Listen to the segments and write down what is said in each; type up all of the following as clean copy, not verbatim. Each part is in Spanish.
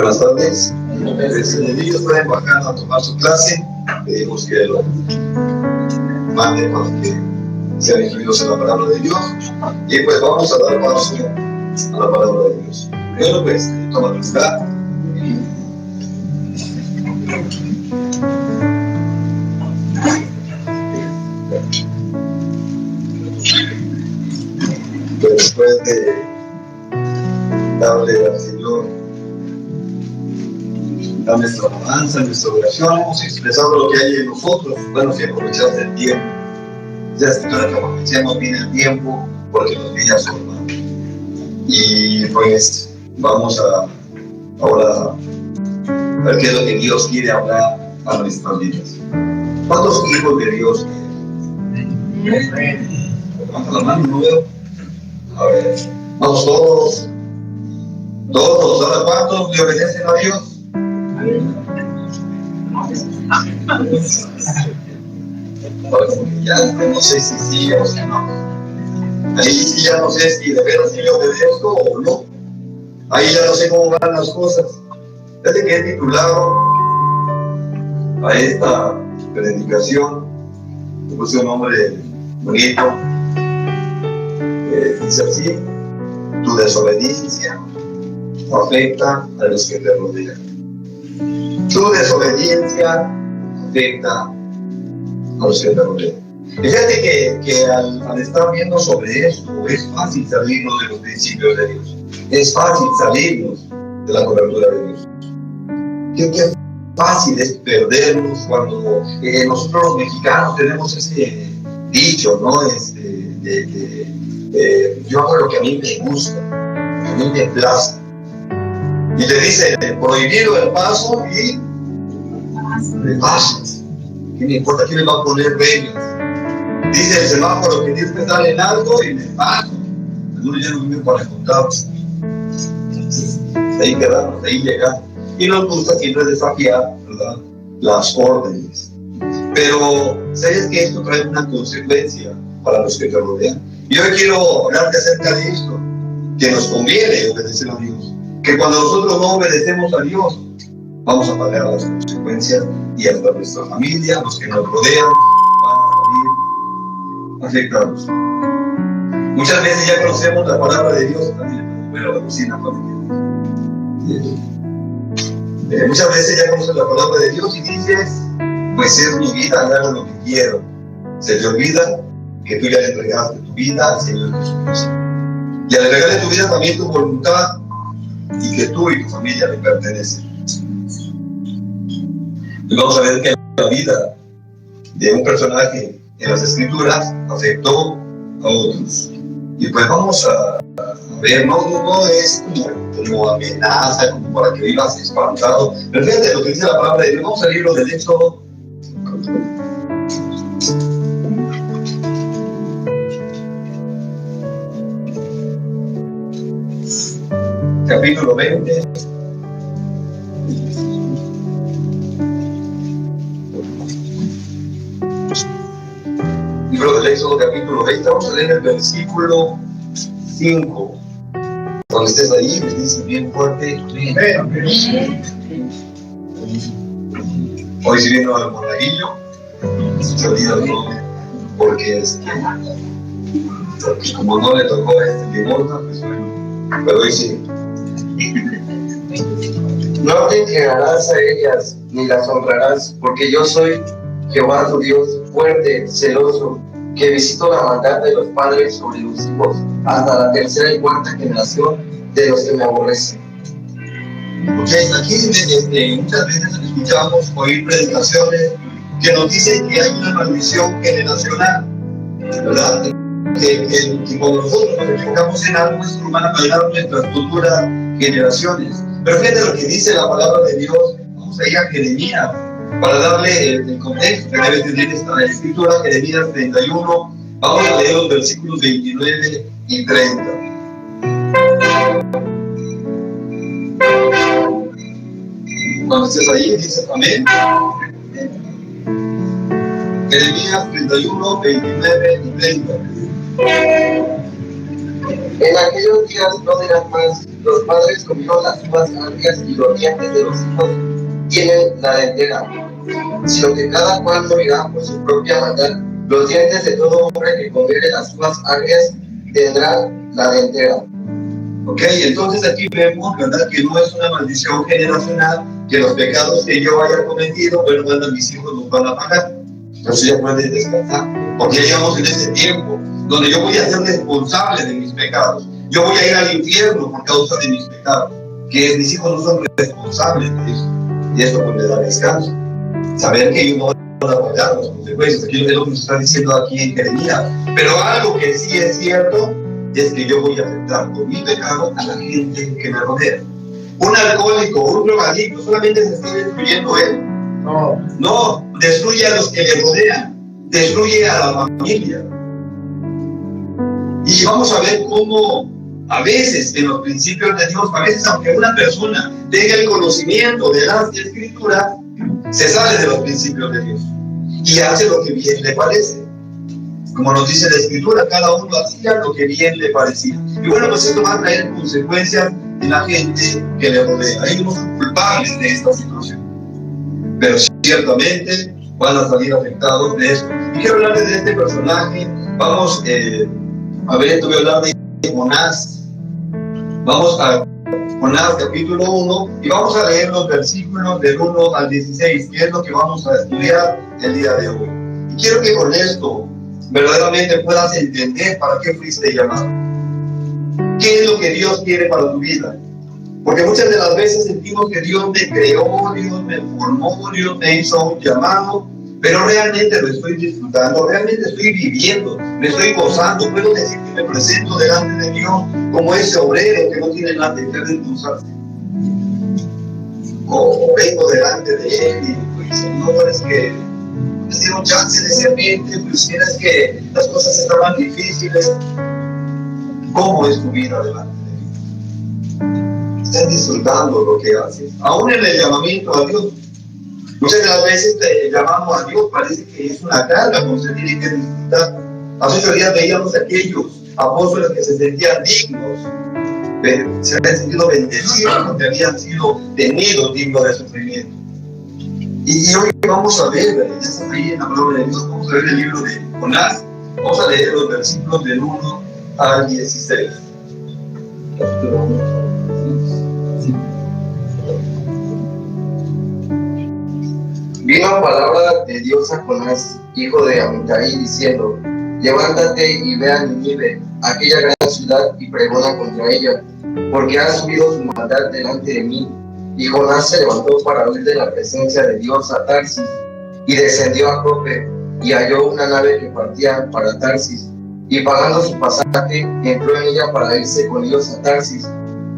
Buenas tardes. Los niños pueden bajar a tomar su clase. Pedimos que lo manden para que sean incluidos en la palabra de Dios. Y pues vamos a dar paso a la palabra de Dios. Primero, pues, toma tu lugar. Pues después de darle al Señor a nuestra alabanza, nuestra oración, hemos expresado lo que hay en nosotros. Bueno, si aprovechamos el tiempo, ya es que aprovechemos bien el tiempo, porque los días son malos. Y pues vamos a ahora a ver qué es lo que Dios quiere hablar a nuestras vidas. ¿Cuántos hijos de Dios tienen? Levanta la mano, no veo. A ver, vamos todos. Todos, ahora ¿cuántos le obedecen a Dios? Ya no sé si sí o si no. Ahí sí ya no sé si de veras sí le obedezco o no. Ahí ya no sé cómo van las cosas. Desde que he titulado a esta predicación, le puse un nombre bonito. Dice así: tu desobediencia afecta a los que te rodean. Tu desobediencia afecta a los que te rodean. Fíjate que al estar viendo sobre esto, es fácil salirnos de los principios de Dios. Es fácil salirnos de la cobertura de Dios. Qué fácil es perdernos cuando nosotros los mexicanos tenemos ese dicho, ¿no? Yo hago lo que a mí me gusta, a mí me place. Y te dice, prohibido el paso y me pasas. ¿Qué me importa? ¿Quién me va a poner reglas? Dice el semáforo que tienes que estar en algo y me paso. Algunos ya no viven para contados. Ahí quedamos, ahí llegamos. Y nos gusta siempre desafiar, ¿verdad?, las órdenes. Pero, ¿sabes que esto trae una consecuencia para los que te rodean? Y hoy quiero hablarte acerca de esto, que nos conviene obedecer a Dios. Que cuando nosotros no obedecemos a Dios, vamos a pagar las consecuencias y hasta nuestra familia, los que nos rodean, van a salir afectados. Muchas veces ya conocemos la palabra de Dios, también voy a la cocina familiar. Muchas veces ya conoces la palabra de Dios y dices, pues es mi vida, hago lo que quiero. Se te olvida que tú ya le entregaste tu vida al Señor Jesucristo. Y al entregarle tu vida también tu voluntad, y que tú y tu familia le pertenecen. Y vamos a ver que la vida de un personaje en las Escrituras afectó a otros. Y pues vamos a ver, no es como amenaza, como para que vivas espantado. Pero fíjate lo que dice la palabra de Dios. Vamos al libro del Éxodo. Capítulo 20. Libro del Éxodo, capítulo 20. Vamos a leer el versículo 5. Cuando estés ahí, me dices bien fuerte. Hoy si vino al monaguillo, se olvida el nombre, porque como no le tocó limosna, pues bueno, pero hoy sí. No te inclinarás a ellas, ni las honrarás, porque yo soy Jehová tu Dios, fuerte, celoso, que visito la maldad de los padres sobre los hijos, hasta la tercera y cuarta generación de los que me aborrecen. Ok, aquí muchas veces escuchamos oír predicaciones que nos dicen que hay una maldición generacional, ¿verdad? Que cuando nosotros nos enfocamos en algo, es como van a pagar nuestras futuras generaciones. Pero fíjate lo que dice la palabra de Dios. Vamos a ir a Jeremías para darle el contexto que debe tener esta escritura. Jeremías 31. Vamos a leer los versículos 29 y 30. Cuando estés ahí, dices amén. Jeremías 31, 29 y 30. En aquellos días no dirás más, los padres comieron las uvas agrias y los dientes de los hijos tienen la dentera, sino que cada cual morirá por su propia maldad. Los dientes de todo hombre que comiere las uvas agrias tendrá la dentera. Ok, entonces aquí vemos, ¿verdad?, que no es una maldición generacional, que los pecados que yo haya cometido, bueno, mis hijos los van a pagar. Entonces ya pueden descansar, porque ya llegamos en ese tiempo donde yo voy a ser responsable de mis pecados. Yo voy a ir al infierno por causa de mis pecados, que mis hijos no son responsables de eso. Y eso pues me da descanso. Saber que ellos no van a pagar las consecuencias. Aquí es lo que nos está diciendo aquí en Jeremías. Pero algo que sí es cierto es que yo voy a afectar con mi pecado a la gente que me rodea. Un alcohólico, un drogadicto, solamente se está destruyendo él. No, destruye a los que le rodean, destruye a la familia. Y vamos a ver cómo a veces en los principios de Dios, a veces aunque una persona tenga el conocimiento de las escrituras, se sale de los principios de Dios y hace lo que bien le parece. Como nos dice la escritura, cada uno hacía lo que bien le parecía. Y bueno, pues esto va a traer consecuencias en la gente que le rodea. Ellos no son culpables de esta situación, pero ciertamente van a salir afectados de esto. Y quiero hablarles de este personaje. Vamos a ver, te voy a hablar de Jonás. Vamos a Jonás capítulo 1 y vamos a leer los versículos del 1 al 16, que es lo que vamos a estudiar el día de hoy. Y quiero que con esto verdaderamente puedas entender para qué fuiste llamado. ¿Qué es lo que Dios quiere para tu vida? Porque muchas de las veces sentimos que Dios me creó, Dios me formó, Dios me hizo un llamado, pero realmente lo estoy disfrutando, realmente estoy viviendo, me estoy gozando. Puedo decir que me presento delante de Dios como ese obrero que no tiene nada que endulzarse. O vengo delante de Él y pues, Señor, es que me dieron chance de servirte, pues es que las cosas estaban difíciles. ¿Cómo es tu vida delante de Dios? ¿Estás disfrutando lo que haces? Aún en el llamamiento a Dios. Muchas de las veces llamamos a Dios, parece que es una carga, como se tiene que disfrutar. Hace 8 días veíamos a aquellos apóstoles que se sentían dignos, se habían sentido bendecidos porque habían sido tenidos dignos de sufrimiento. Y hoy vamos a ver, ya está ahí en la palabra de Dios, vamos a ver el libro de Jonás, vamos a leer los versículos del 1 al 16. Vino palabra de Dios a Jonás, hijo de Amitai, diciendo: levántate y ve a Nínive, aquella gran ciudad, y pregona contra ella, porque ha subido su maldad delante de mí. Y Jonás se levantó para huir de la presencia de Dios a Tarsis, y descendió a Jope, y halló una nave que partía para Tarsis, y pagando su pasaje, entró en ella para irse con ellos a Tarsis,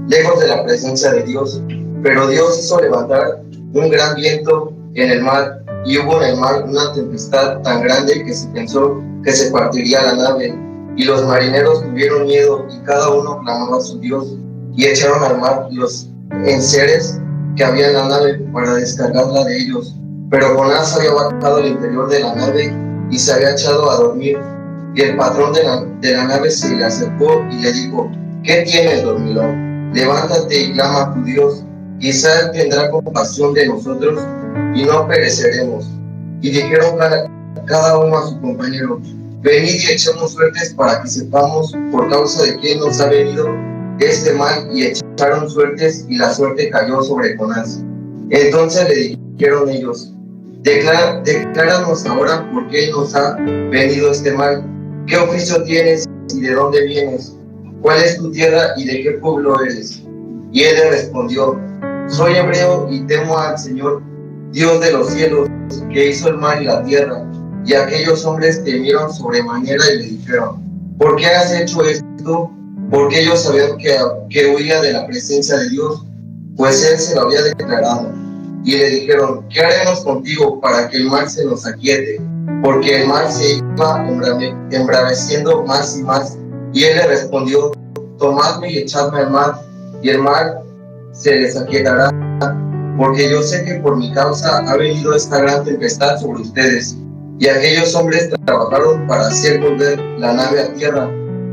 lejos de la presencia de Dios. Pero Dios hizo levantar un gran viento en el mar, y hubo en el mar una tempestad tan grande que se pensó que se partiría la nave, y los marineros tuvieron miedo, y cada uno clamaba a su Dios, y echaron al mar los enseres que había en la nave para descargarla de ellos. Pero Jonás había bajado al interior de la nave y se había echado a dormir, y el patrón de la nave se le acercó y le dijo: ¿qué tienes, dormilón? Levántate y clama a tu Dios, quizá Él tendrá compasión de nosotros y no pereceremos. Y dijeron cada uno a su compañero: venid y echemos suertes para que sepamos por causa de quién nos ha venido este mal. Y echaron suertes, y la suerte cayó sobre Jonás. Entonces le dijeron ellos: decláranos ahora por qué nos ha venido este mal. ¿Qué oficio tienes y de dónde vienes? ¿Cuál es tu tierra y de qué pueblo eres? Y él le respondió: soy hebreo y temo al Señor, Dios de los cielos, que hizo el mar y la tierra. Y aquellos hombres temieron sobremanera y le dijeron: ¿por qué has hecho esto? Porque ellos sabían que huía de la presencia de Dios, pues Él se lo había declarado. Y le dijeron: ¿qué haremos contigo para que el mar se nos aquiete? Porque el mar se iba embraveciendo más y más. Y Él le respondió: tomadme y echadme al mar, y el mar se les aquietará, porque yo sé que por mi causa ha venido esta gran tempestad sobre ustedes. Y aquellos hombres trabajaron para hacer volver la nave a tierra,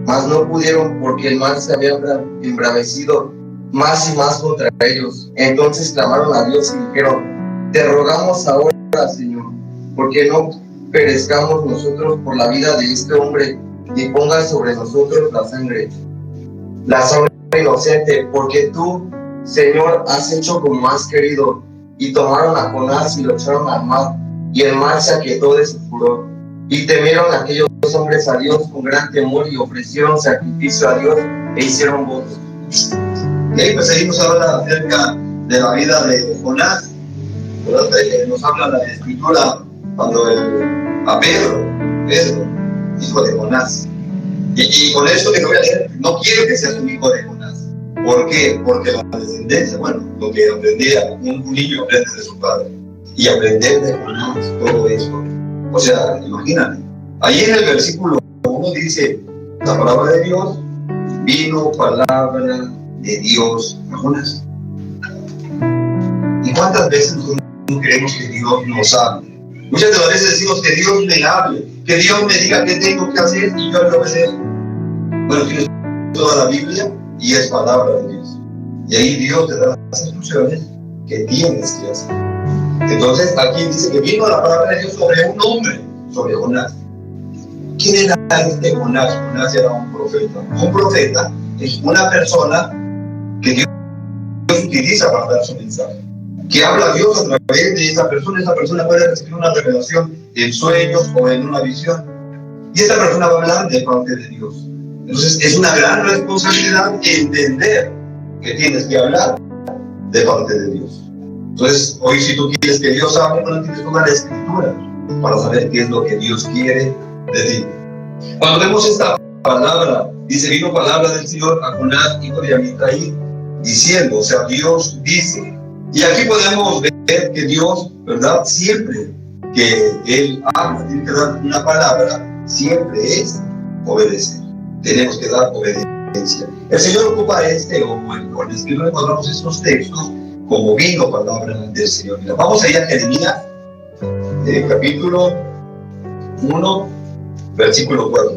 mas no pudieron, porque el mar se había embravecido más y más contra ellos. Entonces clamaron a Dios y dijeron: te rogamos ahora, Señor, porque no perezcamos nosotros por la vida de este hombre, y pongas sobre nosotros la sangre inocente, porque tú, Señor, has hecho como has querido. Y tomaron a Jonás y lo echaron al mar, y el mar se aquietó de su furor. Y temieron aquellos hombres a Dios con gran temor, y ofrecieron sacrificio a Dios e hicieron votos. Y pues ahí nos habla acerca de la vida de Jonás, ¿verdad? Nos habla la escritura cuando a Pedro, hijo de Jonás. Y con esto que te voy a leer, no quiero que seas un hijo de Jonás. ¿Por qué? Porque la descendencia, bueno, lo que aprendía un niño aprende de su padre. Y aprender de Jonás, todo eso. O sea, imagínate. Ahí en el versículo 1 dice: la palabra de Dios, vino palabra de Dios a Jonás. ¿Y cuántas veces nosotros queremos que Dios nos hable? Muchas de las veces decimos que Dios me hable, que Dios me diga qué tengo que hacer y yo lo obedezco. Bueno, tienes toda la Biblia y es palabra de Dios. Y ahí Dios te da las instrucciones que tienes que hacer. Entonces, aquí dice que vino la palabra de Dios sobre un hombre, sobre Jonás. ¿Quién era este Jonás? Jonás era un profeta. Un profeta es una persona que Dios utiliza para dar su mensaje. Que habla a Dios a través de esa persona puede recibir una revelación en sueños o en una visión. Y esta persona va a hablar de parte de Dios. Entonces es una gran responsabilidad entender que tienes que hablar de parte de Dios. Entonces, hoy si tú quieres que Dios hable, no tienes que tomar la escritura para saber qué es lo que Dios quiere de ti. Cuando vemos esta palabra, dice: vino palabra del Señor a Jonás, hijo de Amitai, diciendo, o sea, Dios dice. Y aquí podemos ver que Dios, ¿verdad? Siempre que Él habla, tiene que dar una palabra, siempre es obedecer. Tenemos que dar obediencia. El Señor ocupa o en el escrito encontramos estos textos como vino palabra del Señor. Mira, vamos a ir a Jeremías, capítulo 1, versículo 4.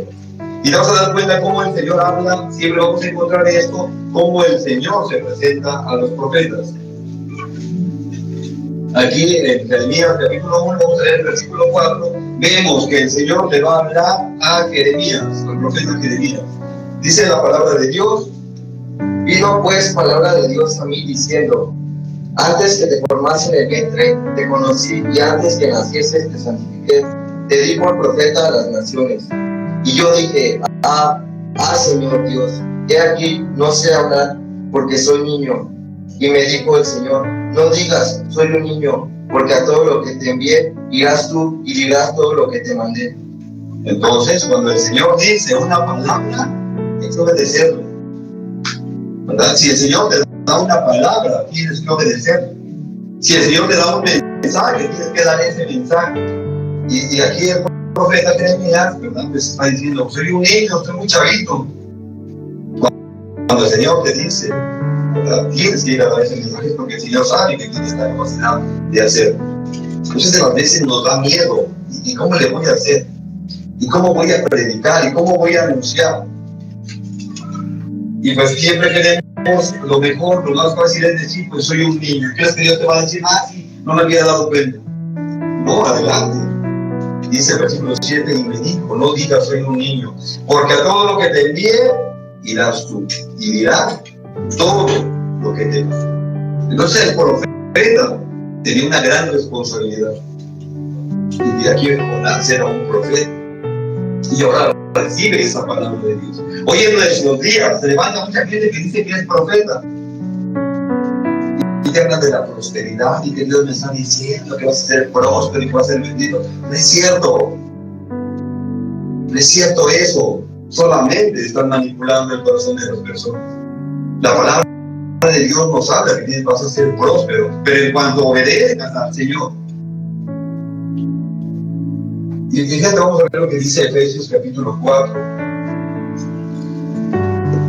Y te vas a dar cuenta cómo el Señor habla, siempre vamos a encontrar esto, cómo el Señor se presenta a los profetas. Aquí en Jeremías capítulo 1, vamos a leer el versículo 4, vemos que el Señor le va a hablar a Jeremías, al profeta Jeremías. Dice la palabra de Dios: vino pues palabra de Dios a mí diciendo: antes que te formase en el vientre, te conocí, y antes que nacieses te santifiqué, te di por profeta a las naciones. Y yo dije: Señor Dios, he aquí, no sé hablar, porque soy niño. Y me dijo el Señor: no digas, soy un niño, porque a todo lo que te envié irás tú y dirás todo lo que te mandé. Entonces, cuando el Señor dice una palabra, hay que obedecerlo, ¿verdad? Si el Señor te da una palabra, tienes que obedecerlo. Si el Señor te da un mensaje, tienes que dar ese mensaje. Y aquí el profeta Jeremías, ¿verdad?, pues está diciendo: soy un niño, soy muy chavito. Cuando el Señor te dice, ¿verdad?, tienes que ir a dar ese mensaje, porque el Señor sabe que tienes la capacidad de hacerlo. Muchas de las veces nos da miedo. ¿Y cómo le voy a hacer? ¿Y cómo voy a predicar? ¿Y cómo voy a anunciar? Y pues siempre queremos lo mejor, lo más fácil es decir: pues soy un niño. ¿Crees que Dios te va a decir: sí, no me había dado cuenta? No, adelante. Dice el versículo 7: y me dijo: no digas soy un niño, porque a todo lo que te envíe irás tú, y dirás todo lo que te envíe. Entonces el profeta tenía una gran responsabilidad. Y aquí Jonás era un profeta, y ahora recibe esa palabra de Dios. Hoy en nuestros días se levanta mucha gente que dice que es profeta y te hablan de la prosperidad y que Dios me está diciendo que vas a ser próspero y que vas a ser bendito. No es cierto. No es cierto eso. Solamente están manipulando el corazón de las personas. La palabra de Dios nos habla que vas a ser próspero, pero en cuanto obedezcas al Señor. Y fíjate, vamos a ver lo que dice Efesios capítulo 4.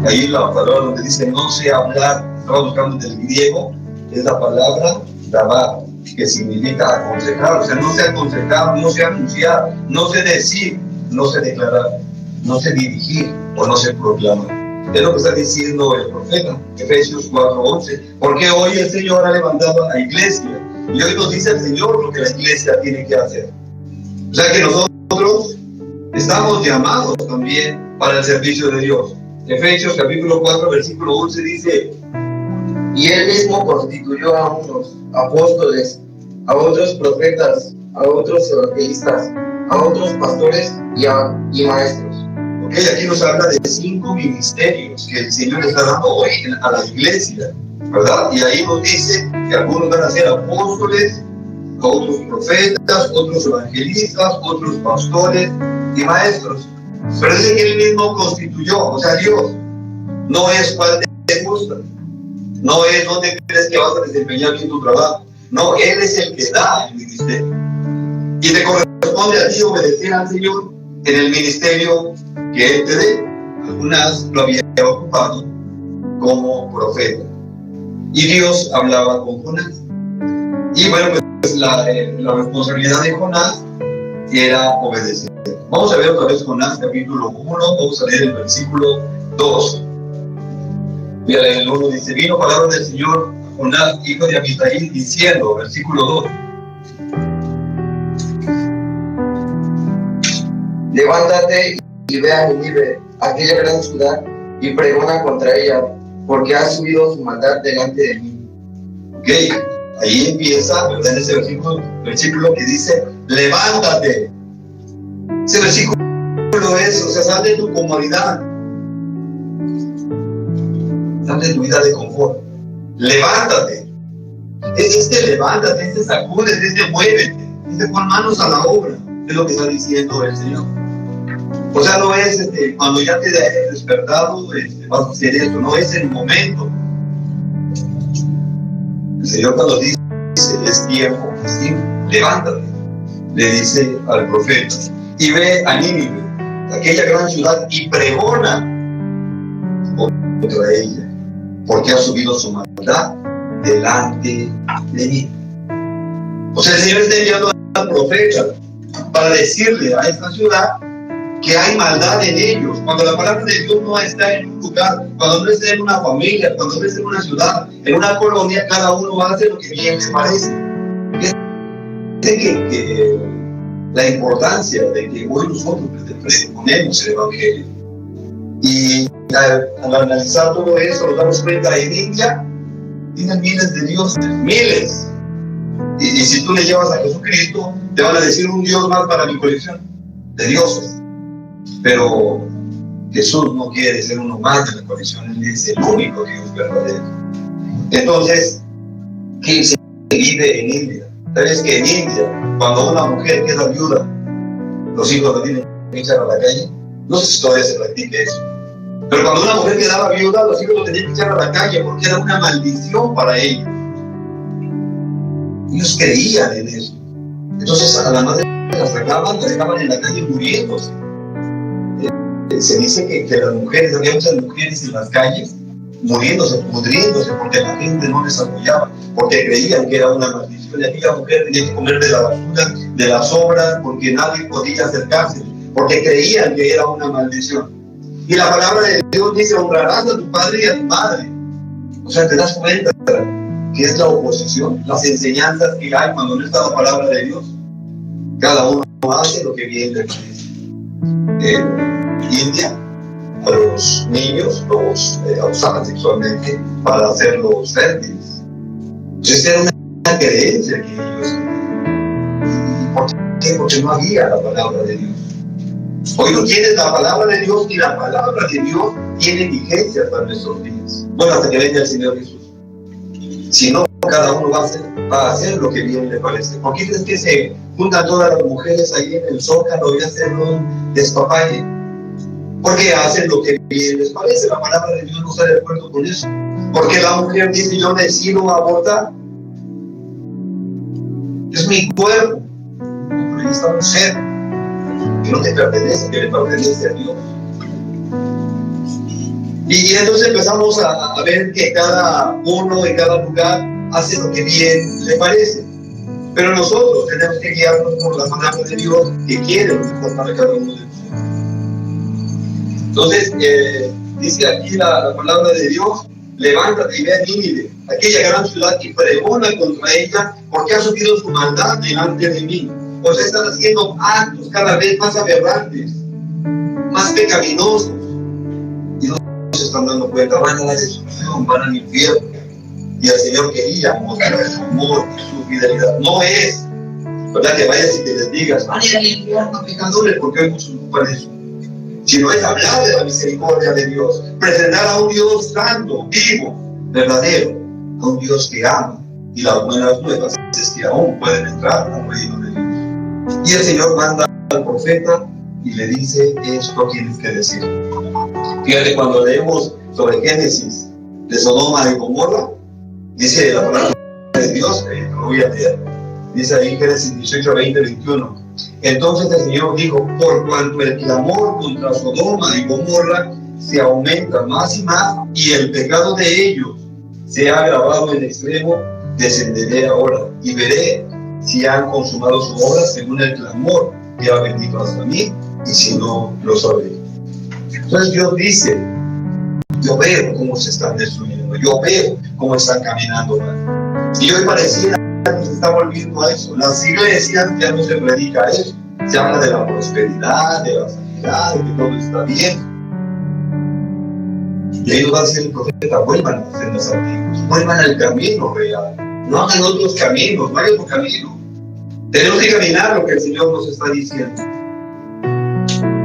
Ahí la palabra donde dice: no sé hablar, estaba buscando del griego, es la palabra dabar, que significa aconsejar. O sea, no sé aconsejar, no sé anunciar, no sé decir, no sé declarar, no sé dirigir o no sé proclamar. Es lo que está diciendo el profeta, Efesios 4:11. Porque hoy el Señor ha levantado a la iglesia y hoy nos dice el Señor lo que la iglesia tiene que hacer. O sea que nosotros estamos llamados también para el servicio de Dios. Efesios capítulo 4, versículo 11 dice: y él mismo constituyó a unos apóstoles, a otros profetas, a otros evangelistas, a otros pastores y maestros. Ok, aquí nos habla de 5 ministerios que el Señor está dando hoy a la iglesia, ¿verdad? Y ahí nos dice que algunos van a ser apóstoles, a otros profetas, otros evangelistas, otros pastores y maestros. Pero dice que él mismo constituyó, o sea, Dios no es cuál te gusta, no es dónde crees que vas a desempeñar bien tu trabajo, no, Él es el que da el ministerio. Y te corresponde a ti obedecer al Señor en el ministerio que Él te dé. Algunas lo había ocupado como profeta. Y Dios hablaba con Jonás. Y bueno, pues la responsabilidad de Jonás era obedecer. Vamos a ver otra vez Jonás capítulo 1, vamos a leer el versículo 2. Mira, el 1 dice: vino palabra del Señor a Jonás, hijo de Amitai, diciendo, versículo 2. Levántate y ve a Nínive, aquella gran ciudad, y pregona contra ella, porque ha subido su maldad delante de mí. Ok, ahí empieza, ¿verdad? En ese versículo que dice: levántate. Ese versículo es, o sea, sal de tu comodidad, sal de tu vida de confort. Levántate. Levántate, sacúdete, muévete, pon manos a la obra. Es lo que está diciendo el Señor. O sea, no es cuando ya te hayas despertado, vas a hacer esto, no es el momento. El Señor cuando dice es tiempo, ¿sí? Levántate, le dice al profeta, y ve a Nínive, aquella gran ciudad, y pregona contra ella, porque ha subido su maldad delante de mí. O sea, el Señor está enviando al profeta para decirle a esta ciudad que hay maldad en ellos. Cuando la palabra de Dios no está en un lugar, cuando no está en una familia, cuando no está en una ciudad, en una colonia, cada uno va a hacer lo que bien le parece. Que la importancia de que hoy nosotros predicamos el Evangelio. Y al analizar todo eso, nos damos cuenta, en India tienen miles de dioses, miles. Y si tú le llevas a Jesucristo, te van a decir un Dios más para mi colección de dioses. Pero Jesús no quiere ser uno más de la colección, Él es el único Dios verdadero. Entonces, ¿qué se vive en India? ¿Sabes que en India, cuando una mujer queda viuda, los hijos la tienen que echar a la calle? No sé si todavía se practique eso. Pero cuando una mujer quedaba viuda, los hijos lo tenían que echar a la calle porque era una maldición para ellos. Ellos creían en eso. Entonces a la madre las dejaban en la calle muriéndose. Se dice que las mujeres, había muchas mujeres en las calles muriéndose, pudriéndose, porque la gente no les apoyaba, porque creían que era una maldición. Y aquella mujer tenía que comer de la basura, de las sobras, porque nadie podía acercarse, porque creían que era una maldición. Y la palabra de Dios dice: honrarás a tu padre y a tu madre. O sea, te das cuenta que es la oposición, las enseñanzas que hay cuando no está la palabra de Dios. Cada uno hace lo que bien le parece. India, a los niños los abusaban sexualmente para hacerlos fértiles. Entonces era una creencia que ellos tenían. ¿Por qué? Porque no había la palabra de Dios. Hoy no tienes la palabra de Dios, y la palabra de Dios tiene vigencia hasta nuestros días. Bueno, hasta que venga el Señor Jesús. Si no, cada uno va a hacer lo que bien le parece. ¿Por qué crees que se juntan todas las mujeres ahí en el Zócalo y hacen un despapalle? Porque hacen lo que bien les parece. La palabra de Dios no está de acuerdo con eso. Porque la mujer dice: yo decido abortar. Es mi cuerpo. Pero esta mujer que no te pertenece, que le pertenece a Dios. Y entonces empezamos a ver que cada uno en cada lugar hace lo que bien le parece. Pero nosotros tenemos que guiarnos por la palabra de Dios, que quiere lo mejor para cada uno de nosotros. Entonces, dice aquí la palabra de Dios, levántate y ve a Nínive, aquella gran ciudad, y pregona contra ella, porque ha subido su maldad delante de mí. O sea, están haciendo actos cada vez más aberrantes, más pecaminosos, y no se están dando cuenta, van a la destrucción, van al infierno. Y el Señor quería mostrar su amor y su fidelidad. No es, ¿verdad?, que vayas y te les digas, vayan al infierno, pecadores, porque hoy muchos ocupan eso. Sino es hablar de la misericordia de Dios, presentar a un Dios santo, vivo, verdadero, a un Dios que ama. Y las buenas nuevas es que aún pueden entrar al reino de Dios. Y el Señor manda al profeta y le dice, esto tienes que decir. Fíjate, cuando leemos sobre Génesis de Sodoma y Gomorra, dice la palabra de Dios, lo voy a leer, dice ahí Génesis 18, 20, 21. Entonces el Señor dijo, por cuanto el clamor contra Sodoma y Gomorra se aumenta más y más, y el pecado de ellos se ha agravado en extremo, descenderé ahora y veré si han consumado su obra según el clamor que ha venido hasta mí, y si no, lo sabré. Entonces Dios dice, yo veo cómo se están destruyendo, yo veo cómo están caminando mal. Y hoy pareciera que se está volviendo a eso. Las iglesias ya no se predica eso. Se habla de la prosperidad, de la sanidad, de que todo está bien. Y ahí nos va a decir el profeta, vuelvan a las sendas antiguas, vuelvan al camino real. No hagan otros caminos, no hay otro camino. Tenemos que caminar lo que el Señor nos está diciendo.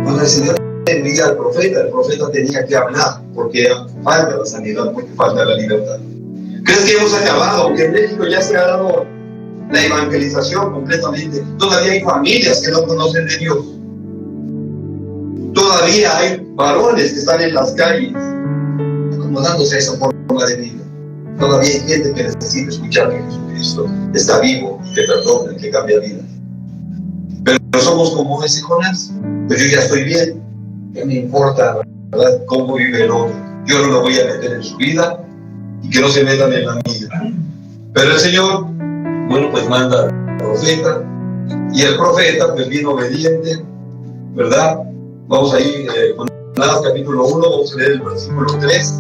Cuando el Señor envía al profeta, el profeta tenía que hablar, porque falta la sanidad, porque falta la libertad. ¿Crees que hemos acabado? Que en México ya se ha dado la evangelización completamente. Todavía hay familias que no conocen de Dios. Todavía hay varones que están en las calles acomodándose a esa forma de vida. Todavía hay gente que necesita escuchar que Jesucristo está vivo, que perdona, que cambia vidas. Pero somos como ese Jonás. Pues yo ya estoy bien. ¿Qué me importa, verdad, cómo vive el hombre? Yo no lo voy a meter en su vida y que no se metan en la mía. Pero el Señor, bueno, pues manda al profeta, y el profeta, pues bien obediente, ¿verdad? Vamos a ir con Jonás capítulo 1, vamos a leer el versículo 3.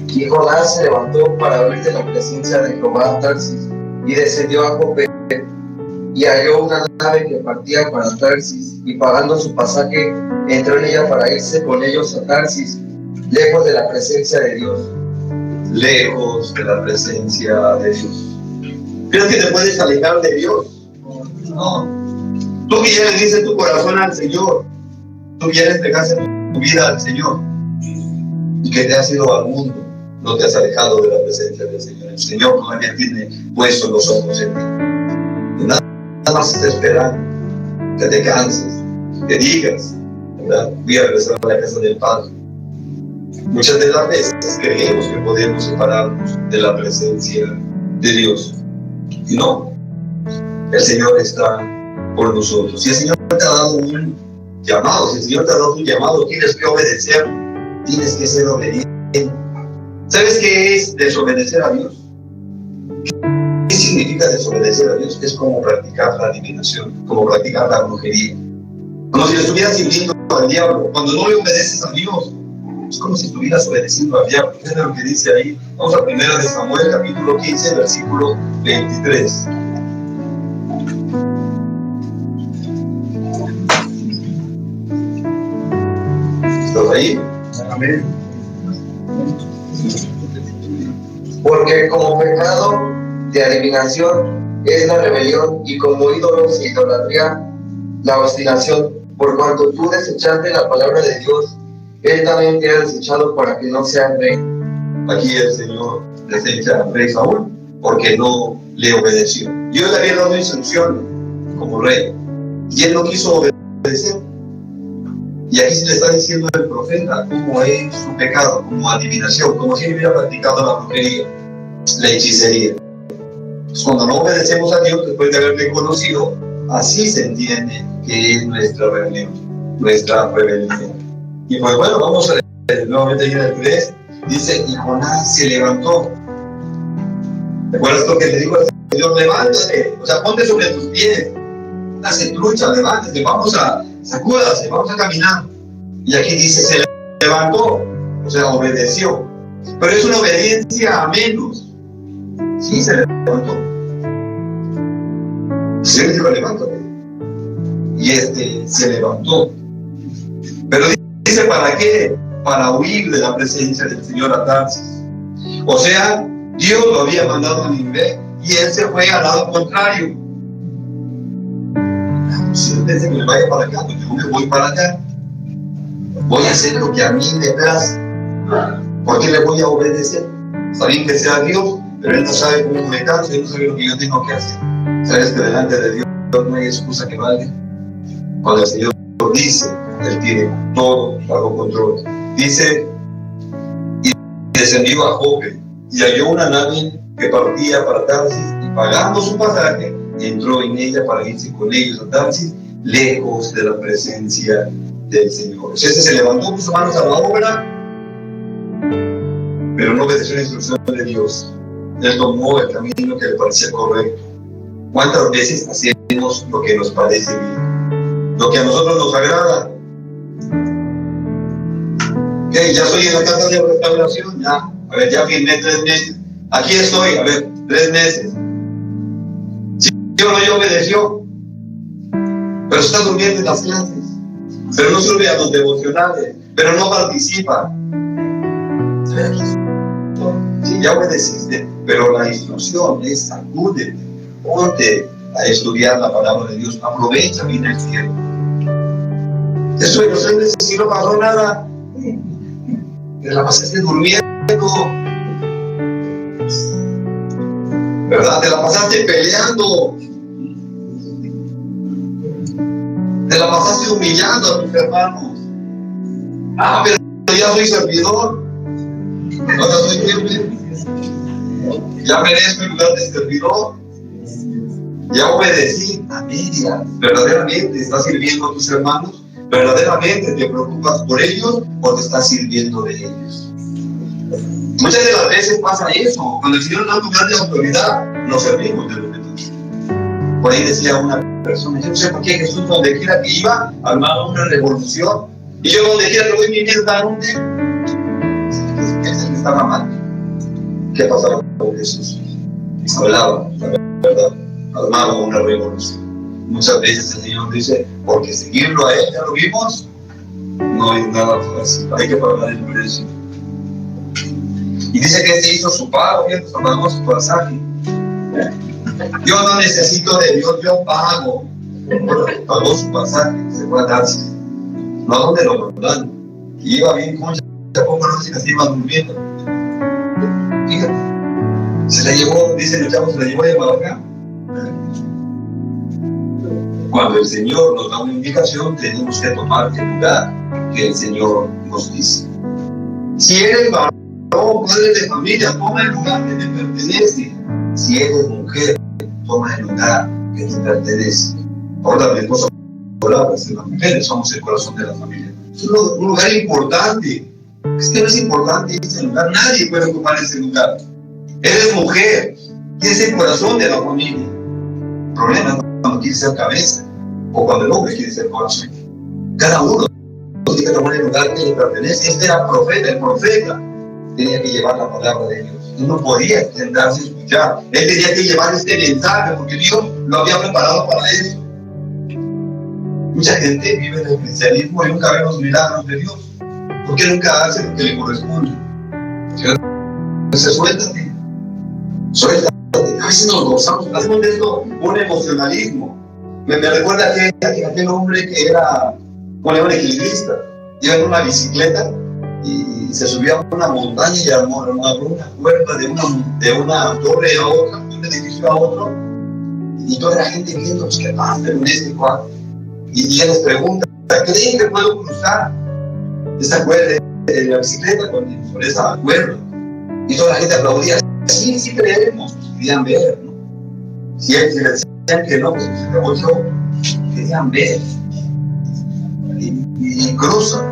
Y Jonás se levantó para huir de la presencia de Jehová a Tarsis, y descendió a Jope, y halló una nave que partía para Tarsis, y pagando su pasaje, entró en ella para irse con ellos a Tarsis, lejos de la presencia de Dios. Lejos de la presencia de Dios. ¿Crees que te puedes alejar de Dios? No. Tú que ya le dices tu corazón al Señor, tú ya le entregaste tu vida al Señor, y que te has ido al mundo, no te has alejado de la presencia del Señor. El Señor todavía tiene puestos los ojos en ti. Y nada más está esperando que te canses, que digas, ¿verdad? Voy a regresar a la casa del Padre. Muchas de las veces creemos que podemos separarnos de la presencia de Dios. Y no, el Señor está por nosotros. Si el Señor te ha dado un llamado, si el Señor te ha dado un llamado, tienes que obedecer, tienes que ser obediente. ¿Sabes qué es desobedecer a Dios? ¿Qué significa desobedecer a Dios? Es como practicar la adivinación, como practicar la brujería. Como si le estuvieras sirviendo al diablo. Cuando no le obedeces a Dios, es como si estuvieras obedeciendo al diablo. Fíjate lo que dice ahí. Vamos a 1 de Samuel, capítulo 15, versículo 23. ¿Estás ahí? Amén. Porque como pecado de adivinación es la rebelión, y como ídolos e idolatría la obstinación. Por cuanto tú desechaste la palabra de Dios, Él también te ha desechado para que no seas rey. Aquí el Señor desecha al rey Saúl porque no le obedeció. Dios le había dado instrucciones como rey y él no quiso obedecer. Y aquí se le está diciendo al profeta cómo es su pecado, como adivinación, como si él hubiera practicado la brujería, la hechicería. Pues cuando no obedecemos a Dios después de haberle conocido, así se entiende que es nuestra rebelión, nuestra rebelión. Y pues bueno, vamos a leer nuevamente en el 3, dice, y Jonás se levantó. ¿Recuerdas lo que le dijo al Señor? Levántate, o sea, ponte sobre tus pies. póngase trucha, levántese, sacúdase, vamos a caminar. Y aquí dice, se levantó, o sea, obedeció. Pero es una obediencia a menos. Sí, se levantó. Se le dijo, levántate. Y se levantó. Pero dice, ¿para qué? Para huir de la presencia del Señor a Tarsis. O sea, Dios lo había mandado a Nínive y él se fue al lado contrario. Si usted dice que me vaya para acá, pues yo me voy para acá. Voy a hacer lo que a mí me place. ¿Por qué le voy a obedecer? Está bien que sea Dios, pero él no sabe cómo me canso, él no sabe lo que yo tengo que hacer. Sabes que delante de Dios no hay excusa que valga. Cuando el Señor dice, él tiene todo bajo control. Dice, y descendió a Jope y halló una nave que partía para Tarsis, y pagando su pasaje, entró en ella para irse con ellos a Tarsis, lejos de la presencia del Señor. O sea, se levantó con sus manos a la obra, pero no obedeció la instrucción de Dios. Él tomó el camino que le parecía correcto. ¿Cuántas veces hacemos lo que nos parece bien? Lo que a nosotros nos agrada. Ya estoy en la casa de restauración, ya. A ver, ya firmé 3 meses. Aquí estoy, a ver, 3 meses. Sí o no, yo obedeció. Pero está durmiendo en las clases. Pero no sube a los devocionales. Pero no participa. Sí, ya obedeciste. Pero la instrucción es sacúdete. Ponte a estudiar la palabra de Dios. Aprovecha, viene el cielo. Eso de los 3 meses, si no pasó nada, te la pasaste durmiendo, ¿verdad? Te la pasaste peleando, te la pasaste humillando a tus hermanos. Pero ya soy servidor, ahora soy jefe, ya merezco el lugar de servidor, ya obedecí a medias. ¿Verdaderamente estás sirviendo a tus hermanos? ¿Verdaderamente te preocupas por ellos o te estás sirviendo de ellos? Muchas de las veces pasa eso. Cuando el Señor nos da un lugar de autoridad, nos servimos de lo que tú. Por ahí decía una persona, yo no sé por qué Jesús donde quiera que iba, armaba una revolución. Y yo donde quiera que voy, mi mierda, ¿dónde? Ese que estaba mal. ¿Qué pasaba con Jesús? Hablaba, la verdad, armaba una revolución. Muchas veces el Señor dice, porque seguirlo a Él, ya lo vimos, no hay nada fácil, hay que pagar el precio. Y dice que se hizo su pago, que pagó su pasaje. Yo no necesito de Dios, yo pago. Pagó su pasaje, se fue a Tarsis. No a donde lo mandaron. Y iba bien concha, tampoco no sé si se iba durmiendo. Fíjate, se la llevó, dicen los chavos, se la llevó de Guadalajara. Cuando el Señor nos da una indicación, tenemos que tomar el lugar que el Señor nos dice. Si eres varón, padre de familia, toma el lugar que te pertenece. Si eres mujer, toma el lugar que te pertenece. Ahora mi esposa hablaba, las mujeres somos el corazón de la familia. Es un lugar importante. Es que no es importante ese lugar, nadie puede ocupar ese lugar. Eres mujer, y es el corazón de la familia. El problema es cuando quieres ser cabeza o cuando el hombre quiere ser corazón. Cada uno tiene que tomar el lugar que le pertenece. Este era profeta, el profeta tenía que llevar la palabra de Dios. Él no podía sentarse a escuchar. Él tenía que llevar este mensaje porque Dios lo había preparado para eso. Mucha gente vive en el cristianismo y nunca ve los milagros de Dios. Porque nunca hace lo que le corresponde. Entonces suéltate. A veces nos gozamos, hacemos de esto un emocionalismo. Me recuerda aquel hombre que era un equilibrista. Iba en una bicicleta y se subió a una montaña y armó una cuerda de una torre a otra, de un edificio a otro. Y toda la gente viendo, pues, ¿qué pasa en este cuadro? Y él les pregunta, ¿creen que puedo cruzar esa cuerda de la bicicleta con esa cuerda? Y toda la gente aplaudía. Sí, sí creemos, querían ver, ¿no? Si él le decían que no, pues se revolvió, querían ver. Y cruza.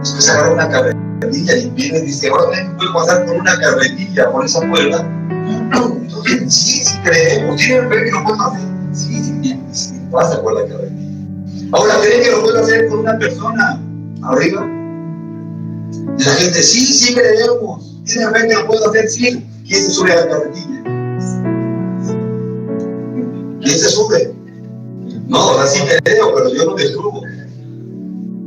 Después agarra una carretilla y viene y dice, ahora también puedo pasar por una carretilla, por esa cuerda. No, entonces sí creemos, ¿quieren ver que lo puedo hacer? Sí, Pasa por la carretilla. Ahora, ¿creen que lo puedo hacer con una persona arriba? Y la gente, sí creemos. ¿Tiene fe que lo puedo hacer? Sí. ¿Quién se sube a la carretilla? ¿Quién se sube? No, ahora sí creo, pero yo no me subo.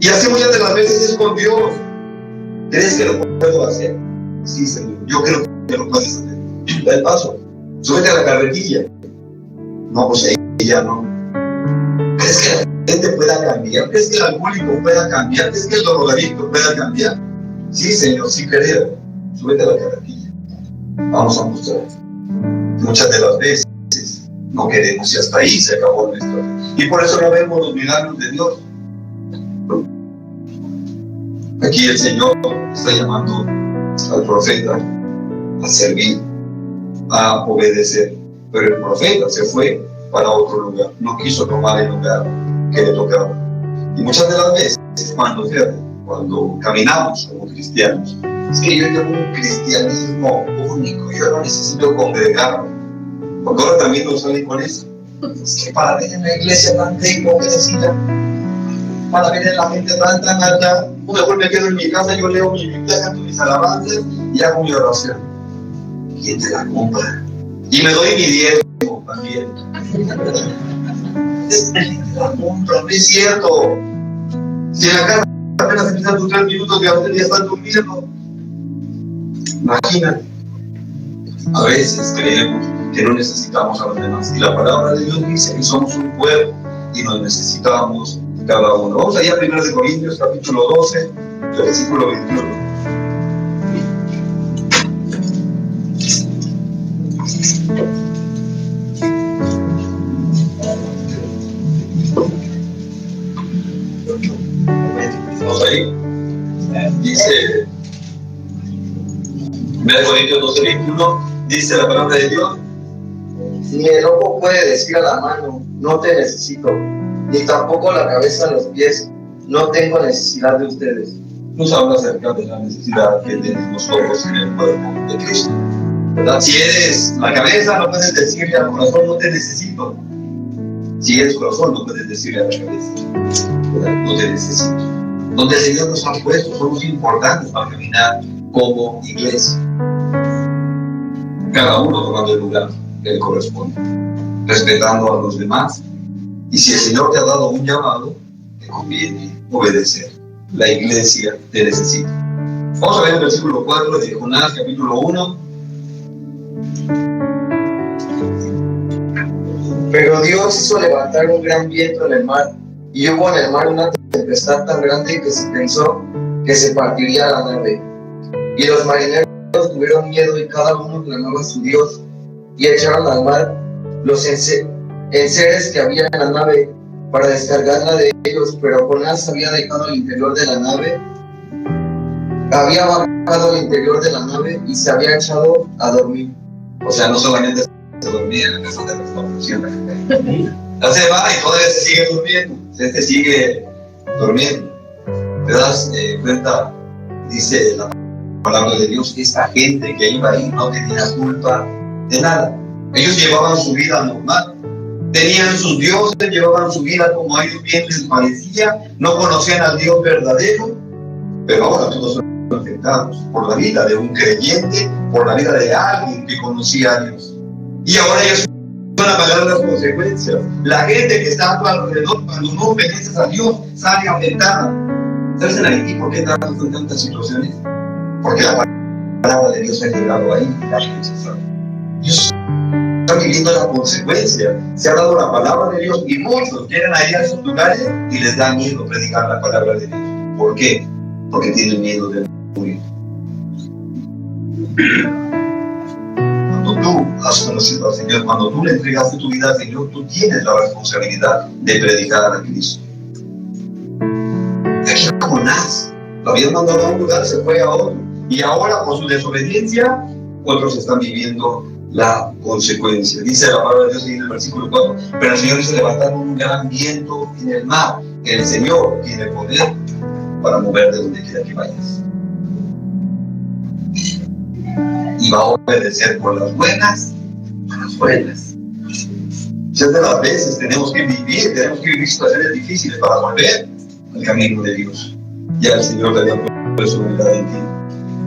Y así muchas de las veces es con Dios. ¿Crees que lo puedo hacer? Sí, Señor. Yo creo que lo puedes hacer. Da el paso. Súbete a la carretilla. No, pues ahí ya no. ¿Crees que la gente pueda cambiar? ¿Crees que el alcohólico pueda cambiar? ¿Crees que el drogadicto pueda cambiar? Sí, Señor, sí creo. Súbete a la carretilla. Vamos a mostrar. Muchas de las veces no queremos y hasta ahí se acabó nuestra vida. Y por eso no vemos los milagros de Dios. Aquí el Señor está llamando al profeta a servir, a obedecer. Pero el profeta se fue para otro lugar, no quiso tomar el lugar que le tocaba. Y muchas de las veces, cuando caminamos como cristianos, es que yo tengo un cristianismo único, yo no necesito congregarme. Porque ahora también nos salen con eso. Es que para ver en la iglesia tanta hipocresía, para ver en la gente tan alta, mejor me quedo en mi casa, yo leo mi Biblia, canto mis alabanzas y hago mi oración. ¿Quién te la compra? Y me doy mi diezmo también. La compra, no es cierto. Si en la casa apenas empiezan tus 3 minutos de oración y ya están durmiendo. Imagínate. A veces creemos que no necesitamos a los demás. Y la palabra de Dios dice que somos un pueblo y nos necesitamos cada uno. Vamos allá a 1 Corintios, capítulo 12, versículo 21. Vamos ahí. Dice 1 Corintios 12, 21, dice la palabra de Dios. Ni el ojo puede decir a la mano, no te necesito, ni tampoco la cabeza a los pies, no tengo necesidad de ustedes. Nos habla acerca de la necesidad que tenemos todos en el cuerpo de Cristo, ¿verdad? Si eres la cabeza, no puedes decirle al corazón, no te necesito. Si eres corazón, no puedes decirle a la cabeza, ¿verdad? No te necesito. Donde el Señor nos ha puesto, somos importantes para caminar como iglesia. Cada uno tomando el lugar que le corresponde, respetando a los demás. Y si el Señor te ha dado un llamado, te conviene obedecer. La iglesia te necesita. Vamos a ver el versículo 4 de Jonás, capítulo 1. Pero Dios hizo levantar un gran viento en el mar, y hubo en el mar una tempestad tan grande que se pensó que se partiría la nave. Y los marineros tuvieron miedo y cada uno clamaba a su Dios, y echaron al mar los enseres que había en la nave para descargarla de ellos, pero Jonás había dejado el interior de la nave, había bajado al interior de la nave y se había echado a dormir. O sea, no solamente se dormía en la casa de restauración, se va y todavía se sigue durmiendo, se sigue durmiendo. ¿Te das cuenta? Dice la palabra de Dios, esta gente que iba ahí no tenía culpa de nada. Ellos llevaban su vida normal, tenían sus dioses, llevaban su vida como a ellos bien les parecía, no conocían al Dios verdadero, pero ahora todos son afectados por la vida de un creyente, por la vida de alguien que conocía a Dios. Y ahora ellos van a pagar las consecuencias. La gente que está a tu alrededor, cuando no obedeces a Dios, sale afectada. ¿Sabes en Haití por qué están tantas situaciones? Porque la palabra de Dios ha llegado ahí y la gente sabe. Ellos están viviendo la consecuencia. Se ha dado la palabra de Dios y muchos quieren ir a esos lugares y les da miedo predicar la palabra de Dios. ¿Por qué? Porque tienen miedo de morir. Cuando tú has conocido al Señor, cuando tú le entregaste tu vida al Señor, tú tienes la responsabilidad de predicar a Cristo. Aquí Jonás lo habían mandado a un lugar, se fue a otro. Y ahora, por su desobediencia, otros están viviendo la consecuencia. Dice la palabra de Dios en el versículo 4, pero el Señor hizo levantar un gran viento en el mar. El Señor tiene poder para mover de donde quiera que vayas. Y va a obedecer por las buenas, por las buenas. Muchas de las veces tenemos que vivir situaciones difíciles para volver al camino de Dios. Ya el Señor te había puesto su humildad en ti.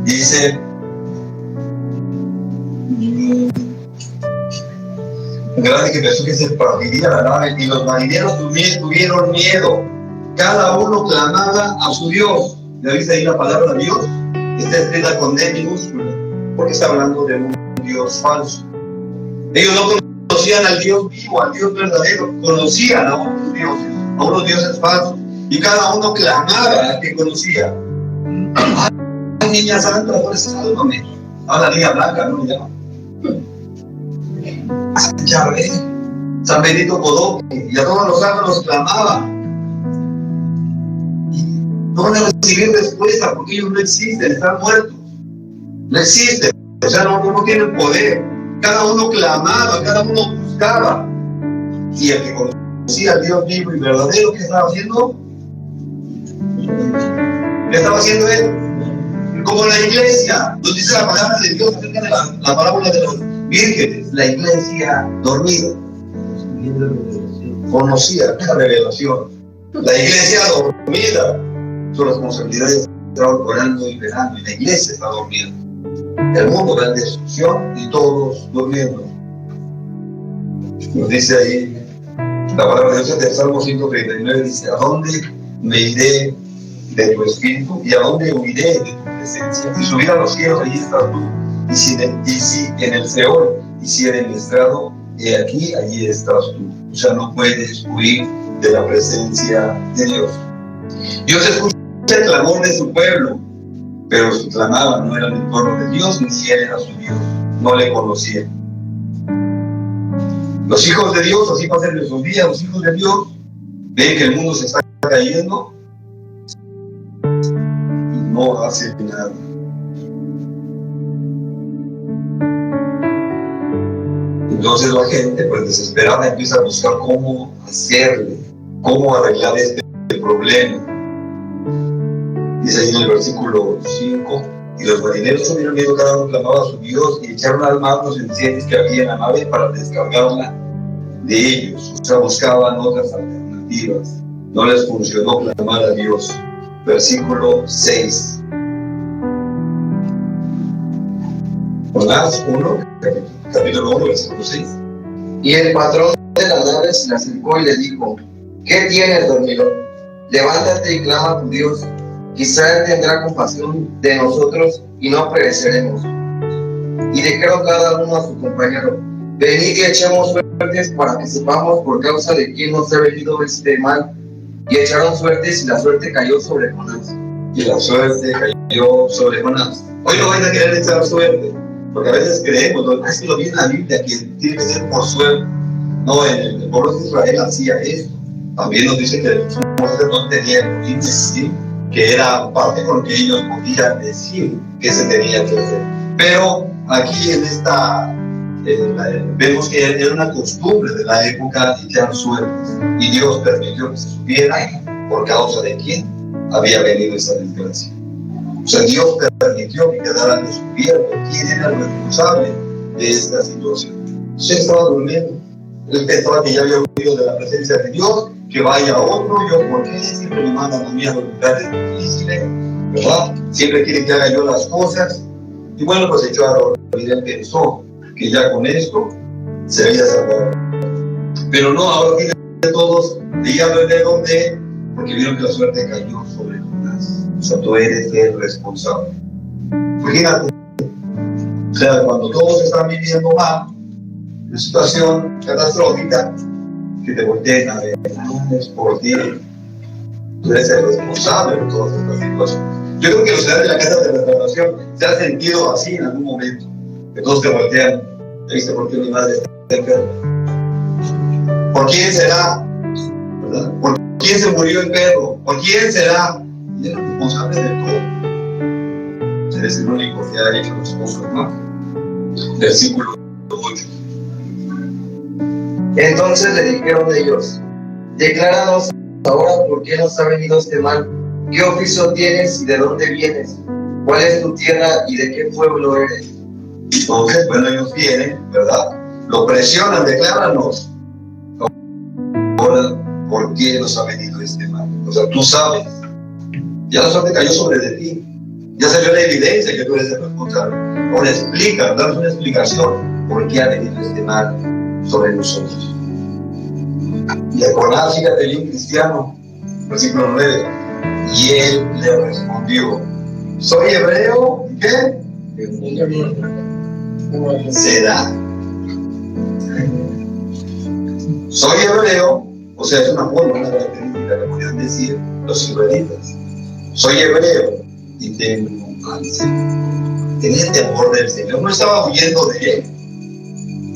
Dice, grande que pensó que se partiría la nave y los marineros tuvieron miedo. Cada uno clamaba a su Dios. ¿Ya viste ahí la palabra de Dios? Está escrita con D minúscula, porque está hablando de un Dios falso. Ellos no conocían al Dios vivo, al Dios verdadero, conocían a unos dioses falsos, y cada uno clamaba al que conocía. Ay, niña santa, por eso sálvame. Ahora la niña blanca, ¿no? Ya. Ya ve, San Benito Bodoque, y a todos los ángeles clamaba. Y no van a recibir respuesta porque ellos no existen, están muertos. No existen, o sea, no tienen poder. Cada uno clamaba, cada uno buscaba. Y el que conocía al Dios vivo y verdadero, ¿qué estaba haciendo? ¿Qué estaba haciendo él? Como la iglesia, nos dice la palabra de Dios acerca de la parábola de los vírgenes, la iglesia dormida. Conocía la revelación. La iglesia dormida. Su responsabilidad es estar orando y velando, y la iglesia está dormida. El mundo va en destrucción y todos durmiendo. Nos dice ahí la palabra de Dios en el Salmo 139, dice: ¿a dónde me iré de tu espíritu y a dónde huiré de tu presencia? Si subir a los cielos, allí estás tú, y si en el Seol hiciera el estrado, he aquí, allí estás tú. O sea, no puedes huir de la presencia de Dios. Dios escucha el clamor de su pueblo, pero su clamaba no era el entorno de Dios, ni si él era su Dios, no le conocía. Los hijos de Dios, así pasan en sus días, los hijos de Dios ven que el mundo se está cayendo y no hacen nada. Entonces la gente, pues desesperada, empieza a buscar cómo hacerle, cómo arreglar este problema. Dice ahí en el versículo 5: y los marineros tuvieron miedo, cada uno clamaba a su Dios, y echaron al mar los encierros que había en la nave para descargarla de ellos. O sea, buscaban otras alternativas. No les funcionó clamar a Dios. Versículo 6. Jonás 1, capítulo 1, versículo 6. Y el patrón de la nave se le acercó y le dijo: ¿qué tienes, dormilón? Levántate y clama a tu Dios. Quizá él tendrá compasión de nosotros y no pereceremos. Y dijeron cada uno a su compañero: venid y echemos suertes para que sepamos por causa de quién nos ha venido este mal. Y echaron suertes y la suerte cayó sobre Jonás. Y la suerte cayó sobre Jonás. Hoy no vais a querer echar suerte, porque a veces creemos, es que lo viene en la Biblia, que tiene que ser por suerte. No, el pueblo de Israel hacía esto. También nos dice que el sacerdote tenía el ¿sí? Que era parte con lo que ellos podían decir que se tenía que hacer. Pero aquí en esta, vemos que era una costumbre de la época echar suertes, y Dios permitió que se supiera por causa de quién había venido esa desgracia. O sea, Dios permitió que quedara descubierto quién era el responsable de esta situación. Se estaba durmiendo. Él pensaba que ya había huido de la presencia de Dios, que vaya a otro. Yo, ¿por qué siempre me mandan a mí a los lugares difíciles? ¿Verdad? Siempre quieren que haga yo las cosas. Y bueno, pues echó a dormir. Él pensó que ya con esto se había salvado. Pero no, ahora tienen todos ligando el dedo de, porque vieron que la suerte cayó sobre Jonás. O sea, tú eres el responsable. Imagínate. O sea, cuando todos están viviendo mal, una situación catastrófica, que te volteen a ver, es por ti. Tú eres el responsable de todas estas situaciones. Yo creo que los ciudadanos de la casa de restauración se han sentido así en algún momento. Que todos te voltean. ¿Viste por qué mi madre está enferma? ¿Por quién será? ¿Verdad? ¿Por quién se murió el perro? ¿Por quién será? Y eres responsable de todo. Eres el único que ha hecho las cosas mal. Versículo 8. Entonces le dijeron ellos: decláranos ahora por qué nos ha venido este mal. ¿Qué oficio tienes y de dónde vienes? ¿Cuál es tu tierra y de qué pueblo eres? Entonces, bueno, ellos vienen, ¿verdad? Lo presionan, decláranos. ahora, ¿por qué nos ha venido este mal? O sea, tú sabes, ya la suerte cayó sobre de ti, ya salió la evidencia que tú eres el responsable. Ahora explica, danos una explicación, ¿por qué ha venido este mal sobre nosotros? Y a Jonás, fíjate bien, cristiano, versículo 9, y él le respondió, soy hebreo, ¿y qué? Será. Soy hebreo, o sea, es una forma, una característica que podrían decir los israelitas. Soy hebreo y tengo al Señor. Tenía temor del Señor, no estaba huyendo de él.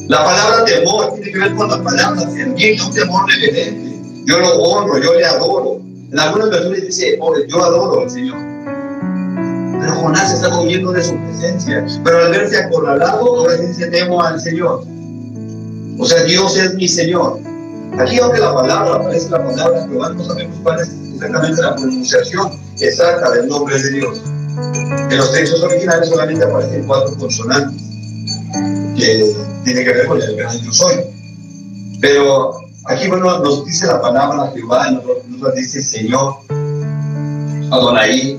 La palabra temor tiene que ver con la palabra servir, un temor reverente. Yo lo honro, yo le adoro. En algunas versiones dice, yo adoro al Señor. Pero Jonás estaba huyendo de su presencia. Pero al verse acorralado, ahora dice, temo al Señor. O sea, Dios es mi Señor. Aquí, aunque la palabra, aparece la palabra Jehová, no sabemos cuál es exactamente la pronunciación exacta del nombre de Dios. En los textos originales solamente aparecen 4 consonantes que tiene que ver con el gran yo soy. Pero aquí, bueno, nos dice la palabra Jehová, nos dice Señor, Adonai,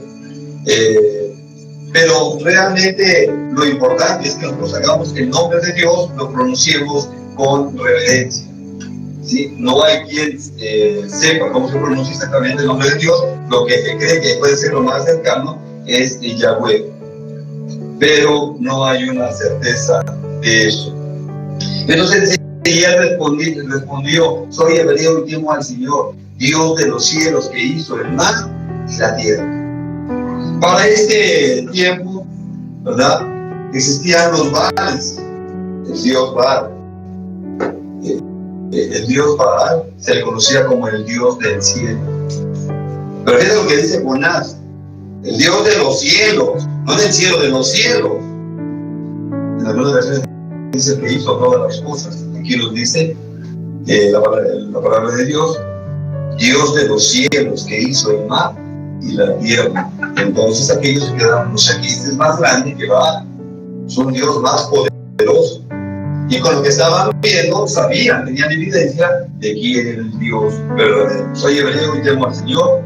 pero realmente lo importante es que nosotros hagamos el nombre de Dios, lo pronunciemos con reverencia. ¿Sí? No hay quien sepa cómo se pronuncia exactamente el nombre de Dios. Lo que se cree que puede ser lo más cercano es Yahweh, pero no hay una certeza de eso. Entonces él respondió, soy hebreo y temo al Señor, Dios de los cielos, que hizo el mar y la tierra. Para este tiempo, ¿verdad?, existían los Baales, el dios Baal. El dios Baal se le conocía como el dios del cielo. Pero fíjate lo que dice Jonás, el dios de los cielos, no del cielo, de los cielos. En algunas versiones dice que hizo todas las cosas. Aquí nos dice la palabra de Dios, Dios de los cielos, que hizo el mar y la tierra. Entonces aquellos que quedaron, o sea, que este es más grande que Baal, es un Dios más poderoso. Y con lo que estaban viendo, sabían, tenían evidencia de quién era el Dios verdadero. Soy hebreo y temo al Señor.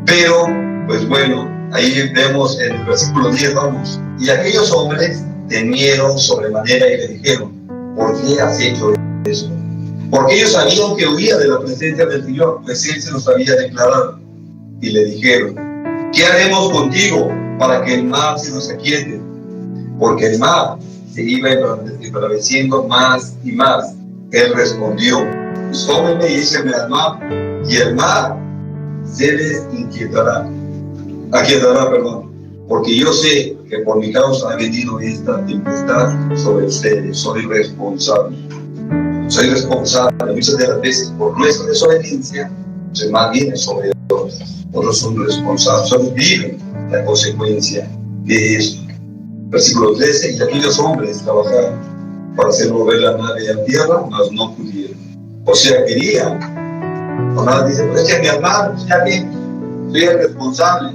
Pero, pues bueno, ahí vemos en el versículo 10, vamos. Y aquellos hombres temieron sobremanera y le dijeron, ¿por qué has hecho eso? Porque ellos sabían que huía de la presencia del Señor, pues Él se los había declarado. Y le dijeron, ¿qué haremos contigo para que el mar se nos aquiete? Porque el mar se iba embraveciendo más y más. Él respondió, pues tómenme y échenme al mar, y el mar se les aquietará, porque yo sé que por mi causa ha venido esta tempestad sobre ustedes. Soy responsable. Muchas de las veces por nuestra desobediencia, el mal viene sobre otros. Otros son responsables, otros viven la consecuencia de eso. Versículo 13, y aquellos hombres trabajaron para hacer volver la nave a tierra, mas no pudieron. O sea, querían. Jonás dice, pues es que mi hermano, ya que soy el responsable.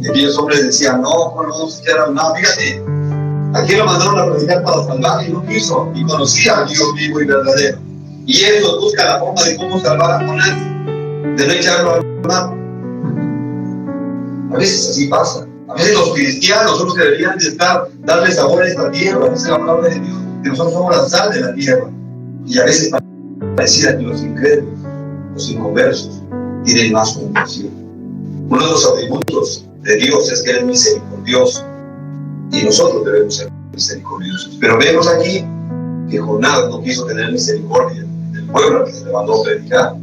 Y aquellos hombres decían, no vamos a echar al mar. Fíjate, aquí lo mandaron a predicar para salvar y no quiso, y conocía al Dios vivo y verdadero. Y él nos busca la forma de cómo salvar a Jonás, de no echarlo al mar. A veces así pasa. A veces los cristianos son los que deberían de darle sabor a esta tierra. Dice la palabra de Dios, que nosotros somos la sal de la tierra. Y a veces pareciera que los incrédulos, los inconversos, tienen más compasión. Uno de los atributos de Dios es que Él es misericordioso. Y nosotros debemos ser misericordiosos. Pero vemos aquí que Jonás no quiso tener misericordia del pueblo al que se le mandó a predicar.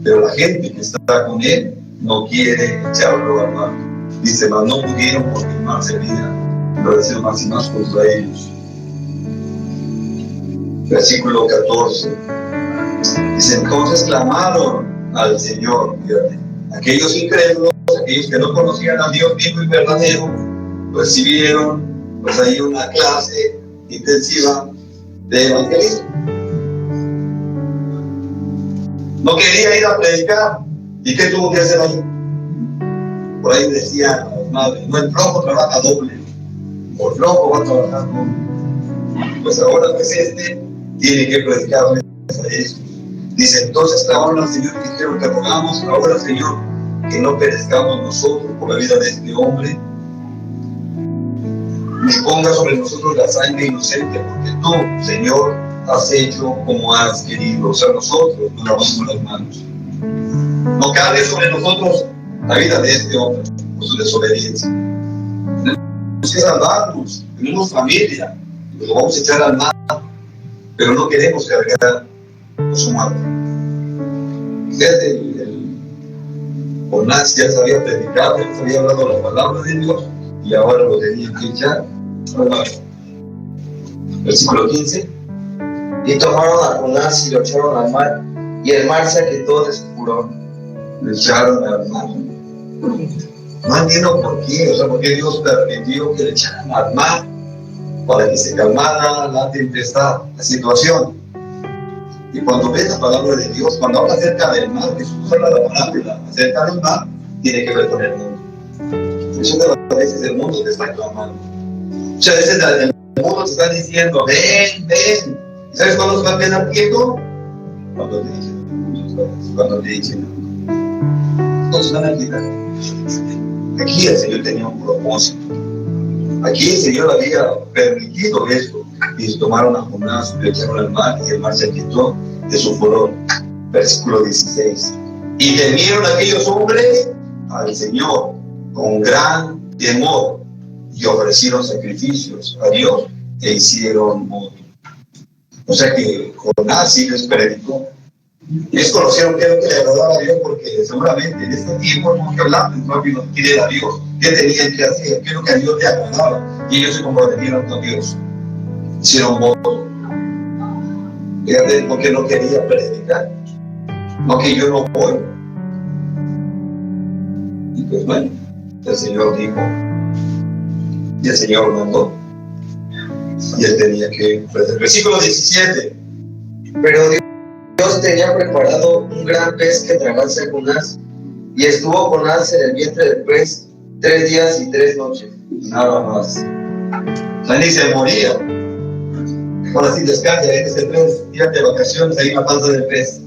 Pero la gente que está con él no quiere echarlo al mar. Dice, mas no pudieron porque el mar se había endurecido más y más contra ellos. Versículo 14. Dice, entonces clamaron al Señor. Fíjate, aquellos incrédulos, aquellos que no conocían a Dios vivo y verdadero, recibieron pues ahí una clase intensiva de evangelismo. No quería ir a predicar. ¿Y qué tuvo que hacer ahí? Por ahí decían a las madres, no, el flojo trabaja doble, o el flojo va a trabajar doble. Pues ahora pues tiene que predicarles a ellos. Dice, entonces clamaron al Señor y dijeron, te rogamos ahora, Señor, que no perezcamos nosotros por la vida de este hombre, ni ponga sobre nosotros la sangre inocente, porque tú, Señor, has hecho como has querido. O sea, nosotros nos lavamos las manos. No cargue sobre nosotros la vida de este hombre por su desobediencia. Tenemos que salvarnos, tenemos familia, lo vamos a echar al mar, pero no queremos cargar por su muerte. Fíjate, Jonás ya sabía predicar, ya sabía hablado la palabra de Dios y ahora lo tenía que echar al mar. Versículo 15. Y tomaron a Jonás y lo echaron al mar, y el mar se aquietó de su furor. Lo echaron al mar. No entiendo por qué, o sea, por qué Dios permitió que le echaran al mar para que se calmara la tempestad, la situación. Y cuando ves la palabra de Dios, cuando habla acerca del mar, Jesús habla la palabra acerca del mar, tiene que ver con el mundo. Muchas de las veces el mundo te está clamando. Muchas veces el mundo te está diciendo, ven, ven. ¿Sabes cuándo se va a quedar quieto? Cuando te dicen, cuando te dicen, todos se van a quitar. Aquí el Señor tenía un propósito. Aquí el Señor había permitido esto. Y tomaron a Jonás, lo echaron al mar y el mar se quitó de su furor. Versículo 16. Y temieron aquellos hombres al Señor con gran temor y ofrecieron sacrificios a Dios e hicieron voto. O sea que Jonás sí les predicó. Ellos conocieron qué es lo que le agradaba a Dios, porque seguramente en este tiempo no que hablar rápido quién era Dios, qué tenían que hacer, qué es lo que a Dios le agradaba. Y ellos se comprometieron con Dios. Hicieron voto. Fíjate, porque no quería predicar. No que yo no voy. Y pues bueno, el Señor dijo, y el Señor mandó. Y él tenía que ofrecer. Versículo 17. Pero Dios tenía preparado un gran pez que tragase a Jonás, y estuvo Jonás en el vientre del pez 3 días y 3 noches. Nada más. O sea, ni se moría. Ahora sí descansa, ese pez, días de vacaciones ahí en la panza del pez.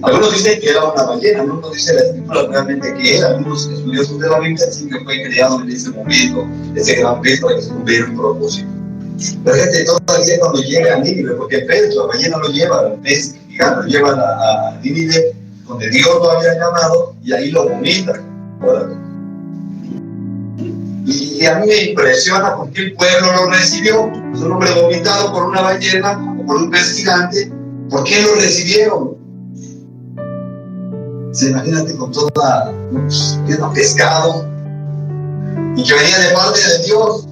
Algunos dicen que era una ballena, algunos dicen la escritura realmente que era. Algunos estudiosos de la Biblia dicen que fue creado en ese momento, ese gran pez, para que se cumpliera un propósito. Pero gente, todavía cuando llega a Nínive, porque el pez, la ballena lo lleva, el pez gigante lo lleva a Nínive, donde Dios lo había llamado, y ahí lo vomita. Y a mí me impresiona porque el pueblo lo recibió. Es un hombre vomitado por una ballena o por un pez gigante. ¿Por qué lo recibieron? Se imagínate con toda lleno de pescado y que venía de parte de Dios.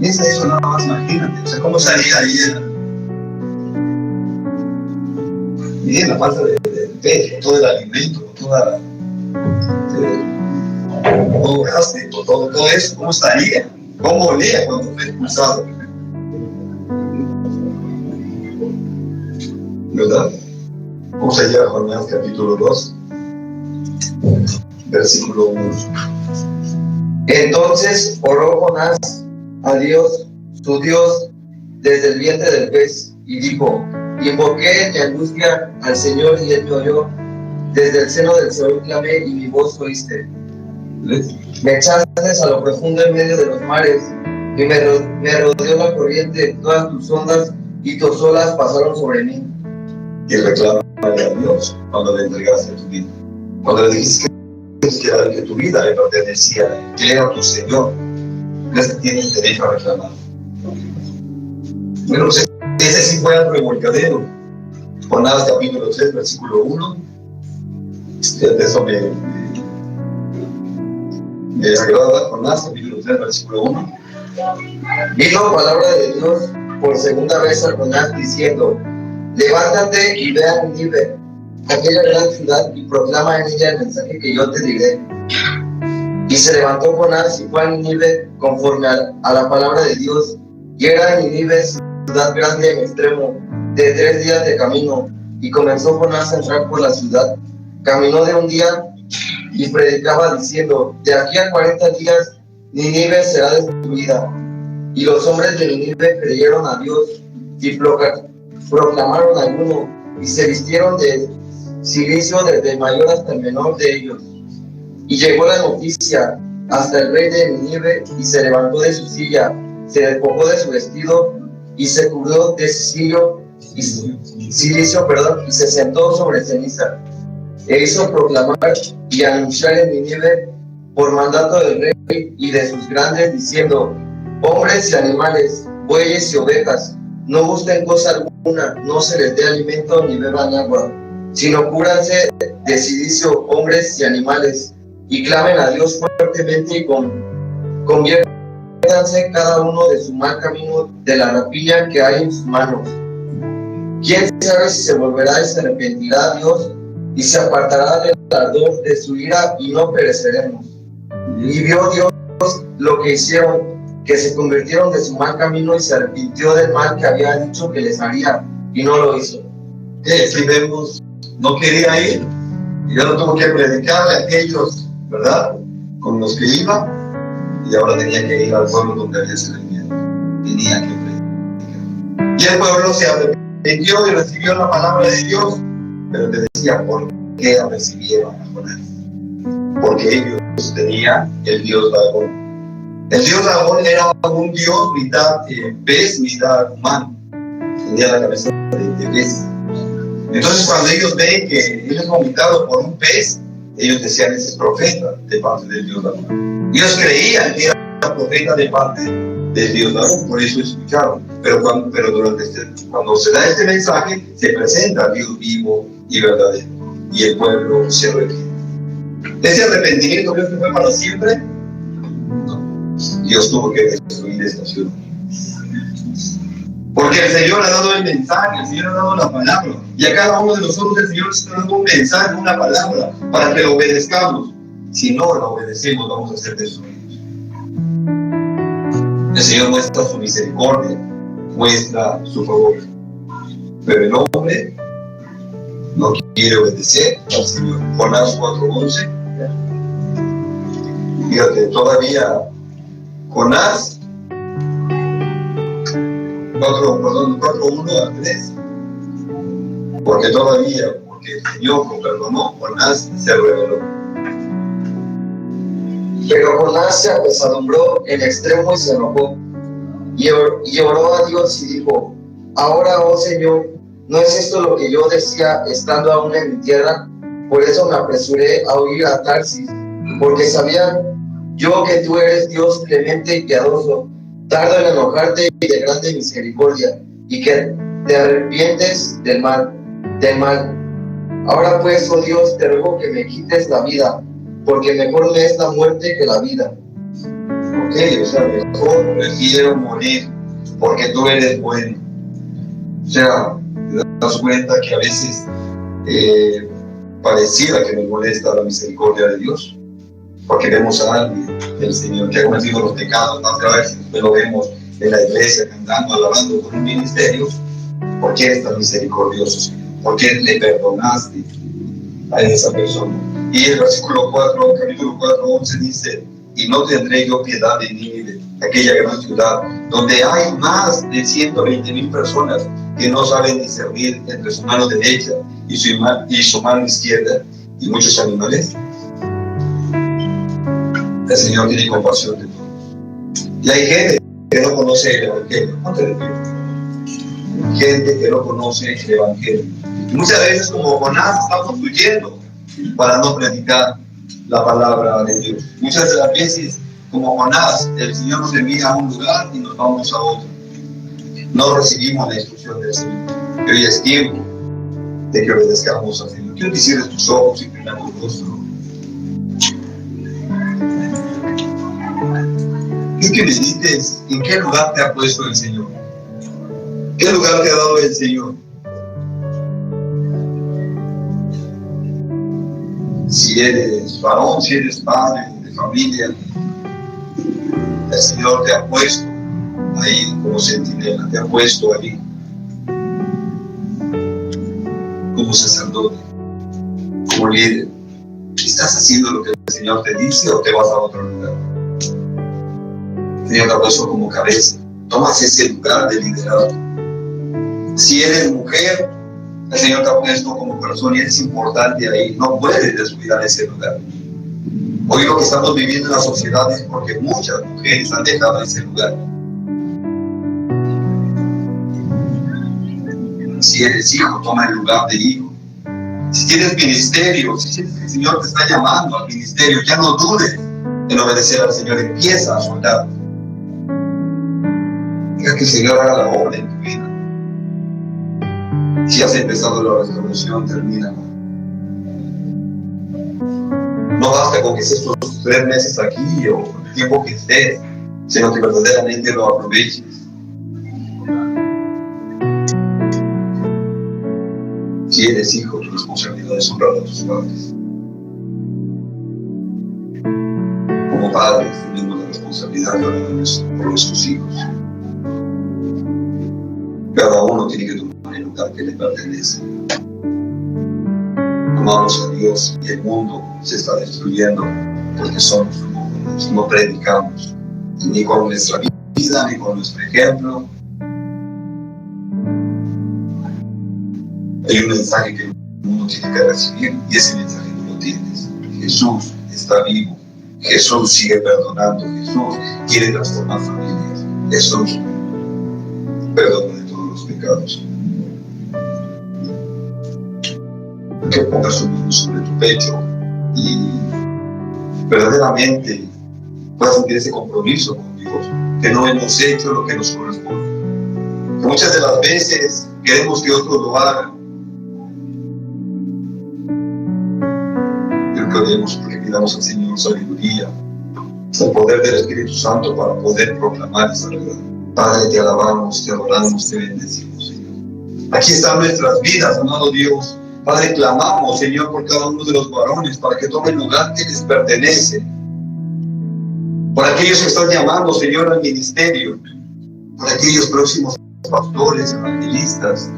Piensa eso nada más, imagínate. O sea, cómo salía ahí en la falta de pez, con todo el alimento, con toda todo gástrico, todo eso, cómo estaría, cómo olía cuando fue expulsado. ¿Verdad? Vamos allá a Jonás capítulo 2, versículo 1. Entonces oró Jonás a Dios, su Dios, desde el vientre del pez, y dijo, invoqué mi angustia al Señor y él me oyó. Desde el seno del Seol clamé y mi voz oíste. Me echaste a lo profundo en medio de los mares, y me rodeó la corriente, todas tus ondas y tus olas pasaron sobre mí. Y reclama a Dios cuando le entregaste tu vida. Cuando le dijiste que tu vida le pertenecía, que era tu Señor, ese tiene derecho a reclamar. Bueno, ese sí fue el revolcadero. Jonás capítulo 3, versículo 1. De eso me agrada. Jonás capítulo 3, versículo 1. Vino palabra de Dios por segunda vez a Jonás diciendo, levántate y ve a Nínive, aquella gran ciudad, y proclama en ella el mensaje que yo te diré. Y se levantó Jonás y fue a Nínive conforme a la palabra de Dios, y era Nínive ciudad grande en extremo, de 3 días de camino, y comenzó Jonás a entrar por la ciudad. Caminó de un día y predicaba diciendo, de aquí a 40 días Nínive será destruida. Y los hombres de Nínive creyeron a Dios y proclamaron ayuno, y se vistieron de cilicio desde el mayor hasta el menor de ellos. Y llegó la noticia hasta el rey de Nínive, y se levantó de su silla, se despojó de su vestido, y se cubrió de silicio, y se sentó sobre ceniza. E hizo proclamar y anunciar en Nínive por mandato del rey y de sus grandes, diciendo: hombres y animales, bueyes y ovejas, no busquen cosa alguna, no se les dé alimento ni beban agua, sino cúbranse de silicio hombres y animales, y clamen a Dios fuertemente y conviértanse cada uno de su mal camino, de la rapiña que hay en sus manos. ¿Quién sabe si se volverá y se arrepentirá a Dios y se apartará del ardor de su ira y no pereceremos? Y vio Dios lo que hicieron, que se convirtieron de su mal camino y se arrepintió del mal que había dicho que les haría, y no lo hizo. Si vemos, no quería ir, y ahora tuvo que predicarle a aquellos, ¿verdad?, con los que iba, y ahora tenía que ir al pueblo donde había sido enviado. Tenía que predicar. Y el pueblo se arrepintió y recibió la palabra de Dios, pero te decía, ¿por qué recibieron a Jonás? Porque ellos tenían el Dios Dagón. El Dios Dagón era un Dios mitad pez, mitad humano. Tenía la cabeza de pez. Entonces, cuando ellos ven que él es vomitado por un pez, ellos decían: ese es profeta de parte del Dios Dagón. Ellos creían que era profeta de parte del Dios Dagón, por eso escucharon. Pero cuando se da este mensaje, se presenta a Dios vivo y verdadero, y el pueblo se arrepiente. Ese arrepentimiento, ¿Dios que fue para siempre? No. Dios tuvo que destruir esta ciudad. Porque el Señor ha dado el mensaje, el Señor ha dado la palabra. Y a cada uno de nosotros el Señor está dando un mensaje, una palabra, para que lo obedezcamos. Si no lo obedecemos, vamos a ser destruidos. El Señor muestra su misericordia, muestra su favor. Pero el hombre no quiere obedecer al Señor. Jonás 4:11. Fíjate, todavía Jonás 4:1-3. Porque el Señor lo perdonó, Jonás se rebeló. Pero Jonás se apesadumbró en extremo y se enojó, y oró a Dios y dijo: ahora, oh Señor, ¿no es esto lo que yo decía estando aún en mi tierra? Por eso me apresuré a huir a Tarsis, porque sabía yo que tú eres Dios clemente y piadoso, tardo en enojarte y de grande misericordia, y que te arrepientes del mal. Ahora pues, oh Dios, te ruego que me quites la vida, porque mejor me es la muerte que la vida. Ok, o sea, mejor prefiero morir, porque tú eres bueno. O sea, te das cuenta que a veces pareciera que nos molesta la misericordia de Dios, porque vemos a alguien del Señor que ha cometido los pecados más graves, después lo vemos en la iglesia cantando, alabando con un ministerio. ¿Por qué eres tan misericordioso, Señor? ¿Por qué le perdonaste a esa persona? Y el versículo 4, capítulo 4:11 dice: y no tendré yo piedad de Nínive, aquella gran ciudad, donde hay más de 120,000 personas que no saben discernir entre su mano derecha y su mano izquierda, y muchos animales. El Señor tiene compasión de todos. Y hay gente que no conoce el Evangelio. No te repito. Gente que no conoce el Evangelio. Y muchas veces, como Jonás, estamos huyendo para no predicar la palabra de Dios. Muchas de las veces, como Jonás, el Señor nos envía a un lugar y nos vamos a otro. No recibimos la instrucción del Señor. Y hoy es tiempo de que obedezcamos al Señor. Quiero que cierres tus ojos y inclinar tu rostro. Quiero que me dices en qué lugar te ha puesto el Señor. ¿Qué lugar te ha dado el Señor? Si eres varón, si eres padre de familia, el Señor te ha puesto ahí como centinela, te ha puesto ahí como sacerdote, como líder. ¿Estás haciendo lo que el Señor te dice o te vas a otro lugar? El Señor te ha puesto como cabeza. Tomas ese lugar de liderazgo. Si eres mujer, el Señor te ha puesto como persona y es importante ahí. No puedes descuidar ese lugar. Hoy lo que estamos viviendo en la sociedad es porque muchas mujeres han dejado ese lugar. Si eres hijo, toma el lugar de hijo. Si tienes ministerio, si sientes que el Señor te está llamando al ministerio, ya no dudes en obedecer al Señor. Empieza a soltar. Deja que el Señor haga la obra en tu vida. Si has empezado la restauración, termina. No basta con que estés estos 3 meses aquí o el tiempo que estés, sino que verdaderamente lo aproveches. Si eres hijo, tu responsabilidad es honrar a tus padres. Como padres tenemos la responsabilidad de orar por nuestros hijos. Cada uno tiene que tomar el lugar que le pertenece. Amamos a Dios y el mundo se está destruyendo porque somos buenos, no predicamos ni con nuestra vida ni con nuestro ejemplo. Hay un mensaje que el mundo tiene que recibir y ese mensaje no lo tienes. Jesús está vivo, Jesús sigue perdonando, Jesús quiere transformar familias, Jesús perdona de todos los pecados. Que pongas su mano sobre tu pecho y verdaderamente puedas sentir ese compromiso con Dios, que no hemos hecho lo que nos corresponde. Que muchas de las veces queremos que otros lo hagan, pero que oremos porque pidamos al Señor sabiduría, el poder del Espíritu Santo para poder proclamar esa verdad. Padre, te alabamos, te adoramos, te bendecimos, Señor. Aquí están nuestras vidas, amado Dios. Padre, clamamos, Señor, por cada uno de los varones para que tome el lugar que les pertenece. Por aquellos que están llamando, Señor, al ministerio. Por aquellos próximos pastores, evangelistas.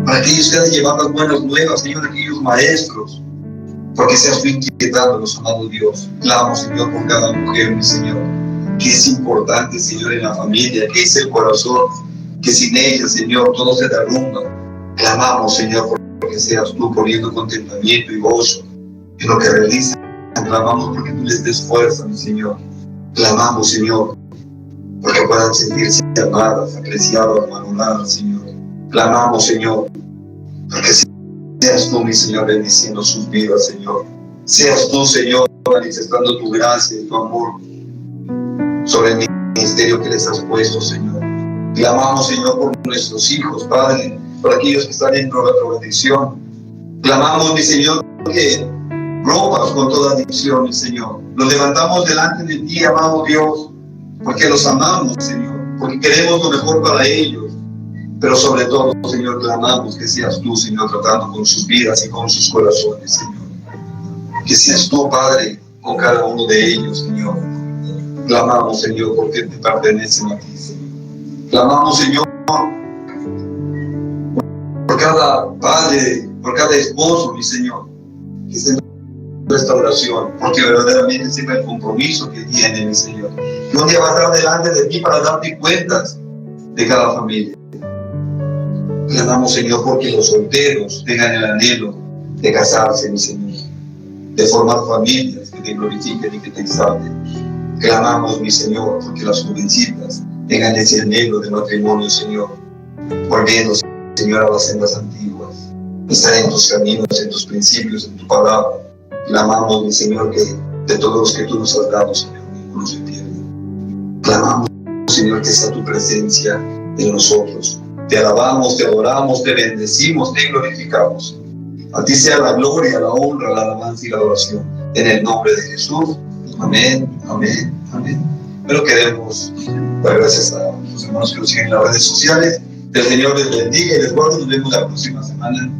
Para aquellos que han de llevar las buenas nuevas, Señor, aquellos maestros. Porque seas tú inquietándolos, amado Dios. Clamo, Señor, por cada mujer, mi Señor. Que es importante, Señor, en la familia. Que es el corazón. Que sin ella, Señor, todo se derrumba. Clamamos, Señor, porque seas tú poniendo contentamiento y gozo en lo que realizan. Clamamos porque tú les des fuerza, mi Señor. Clamamos, Señor, porque puedan sentirse amadas, apreciadas, valoradas, Señor. Clamamos, Señor, porque seas tú, mi Señor, bendiciendo sus vidas, Señor. Seas tú, Señor, manifestando tu gracia y tu amor sobre el ministerio que les has puesto, Señor. Clamamos, Señor, por nuestros hijos, Padre, por aquellos que están en drogadicción. Clamamos, mi Señor, que rompas con toda adicción, mi Señor. Los levantamos delante de ti, amado Dios, porque los amamos, Señor, porque queremos lo mejor para ellos. Pero sobre todo, Señor, clamamos que seas tú, Señor, tratando con sus vidas y con sus corazones, Señor. Que seas tú, Padre, con cada uno de ellos, Señor. Clamamos, Señor, porque te pertenecen a ti, Señor. Clamamos, Señor, por cada padre, por cada esposo, mi Señor, que esté en restauración, porque verdaderamente sepa el compromiso que tiene, mi Señor. Que un día va a estar delante de ti para darte cuentas de cada familia. Clamamos, Señor, porque los solteros tengan el anhelo de casarse, mi Señor, de formar familias que te glorifiquen y que te exalten. Clamamos, mi Señor, porque las jovencitas tengan ese anhelo de matrimonio, Señor, volviendo, Señor, a las sendas antiguas, estar en tus caminos, en tus principios, en tu palabra. Clamamos, mi Señor, que de todos los que tú nos has dado, Señor, ninguno se pierda. Clamamos, Señor, que sea tu presencia en nosotros. Te alabamos, te adoramos, te bendecimos, te glorificamos. A ti sea la gloria, la honra, la alabanza y la adoración. En el nombre de Jesús. Amén, amén, amén. Pero queremos dar gracias a los hermanos que nos siguen en las redes sociales. Que el Señor les bendiga y les guarde. Nos vemos la próxima semana.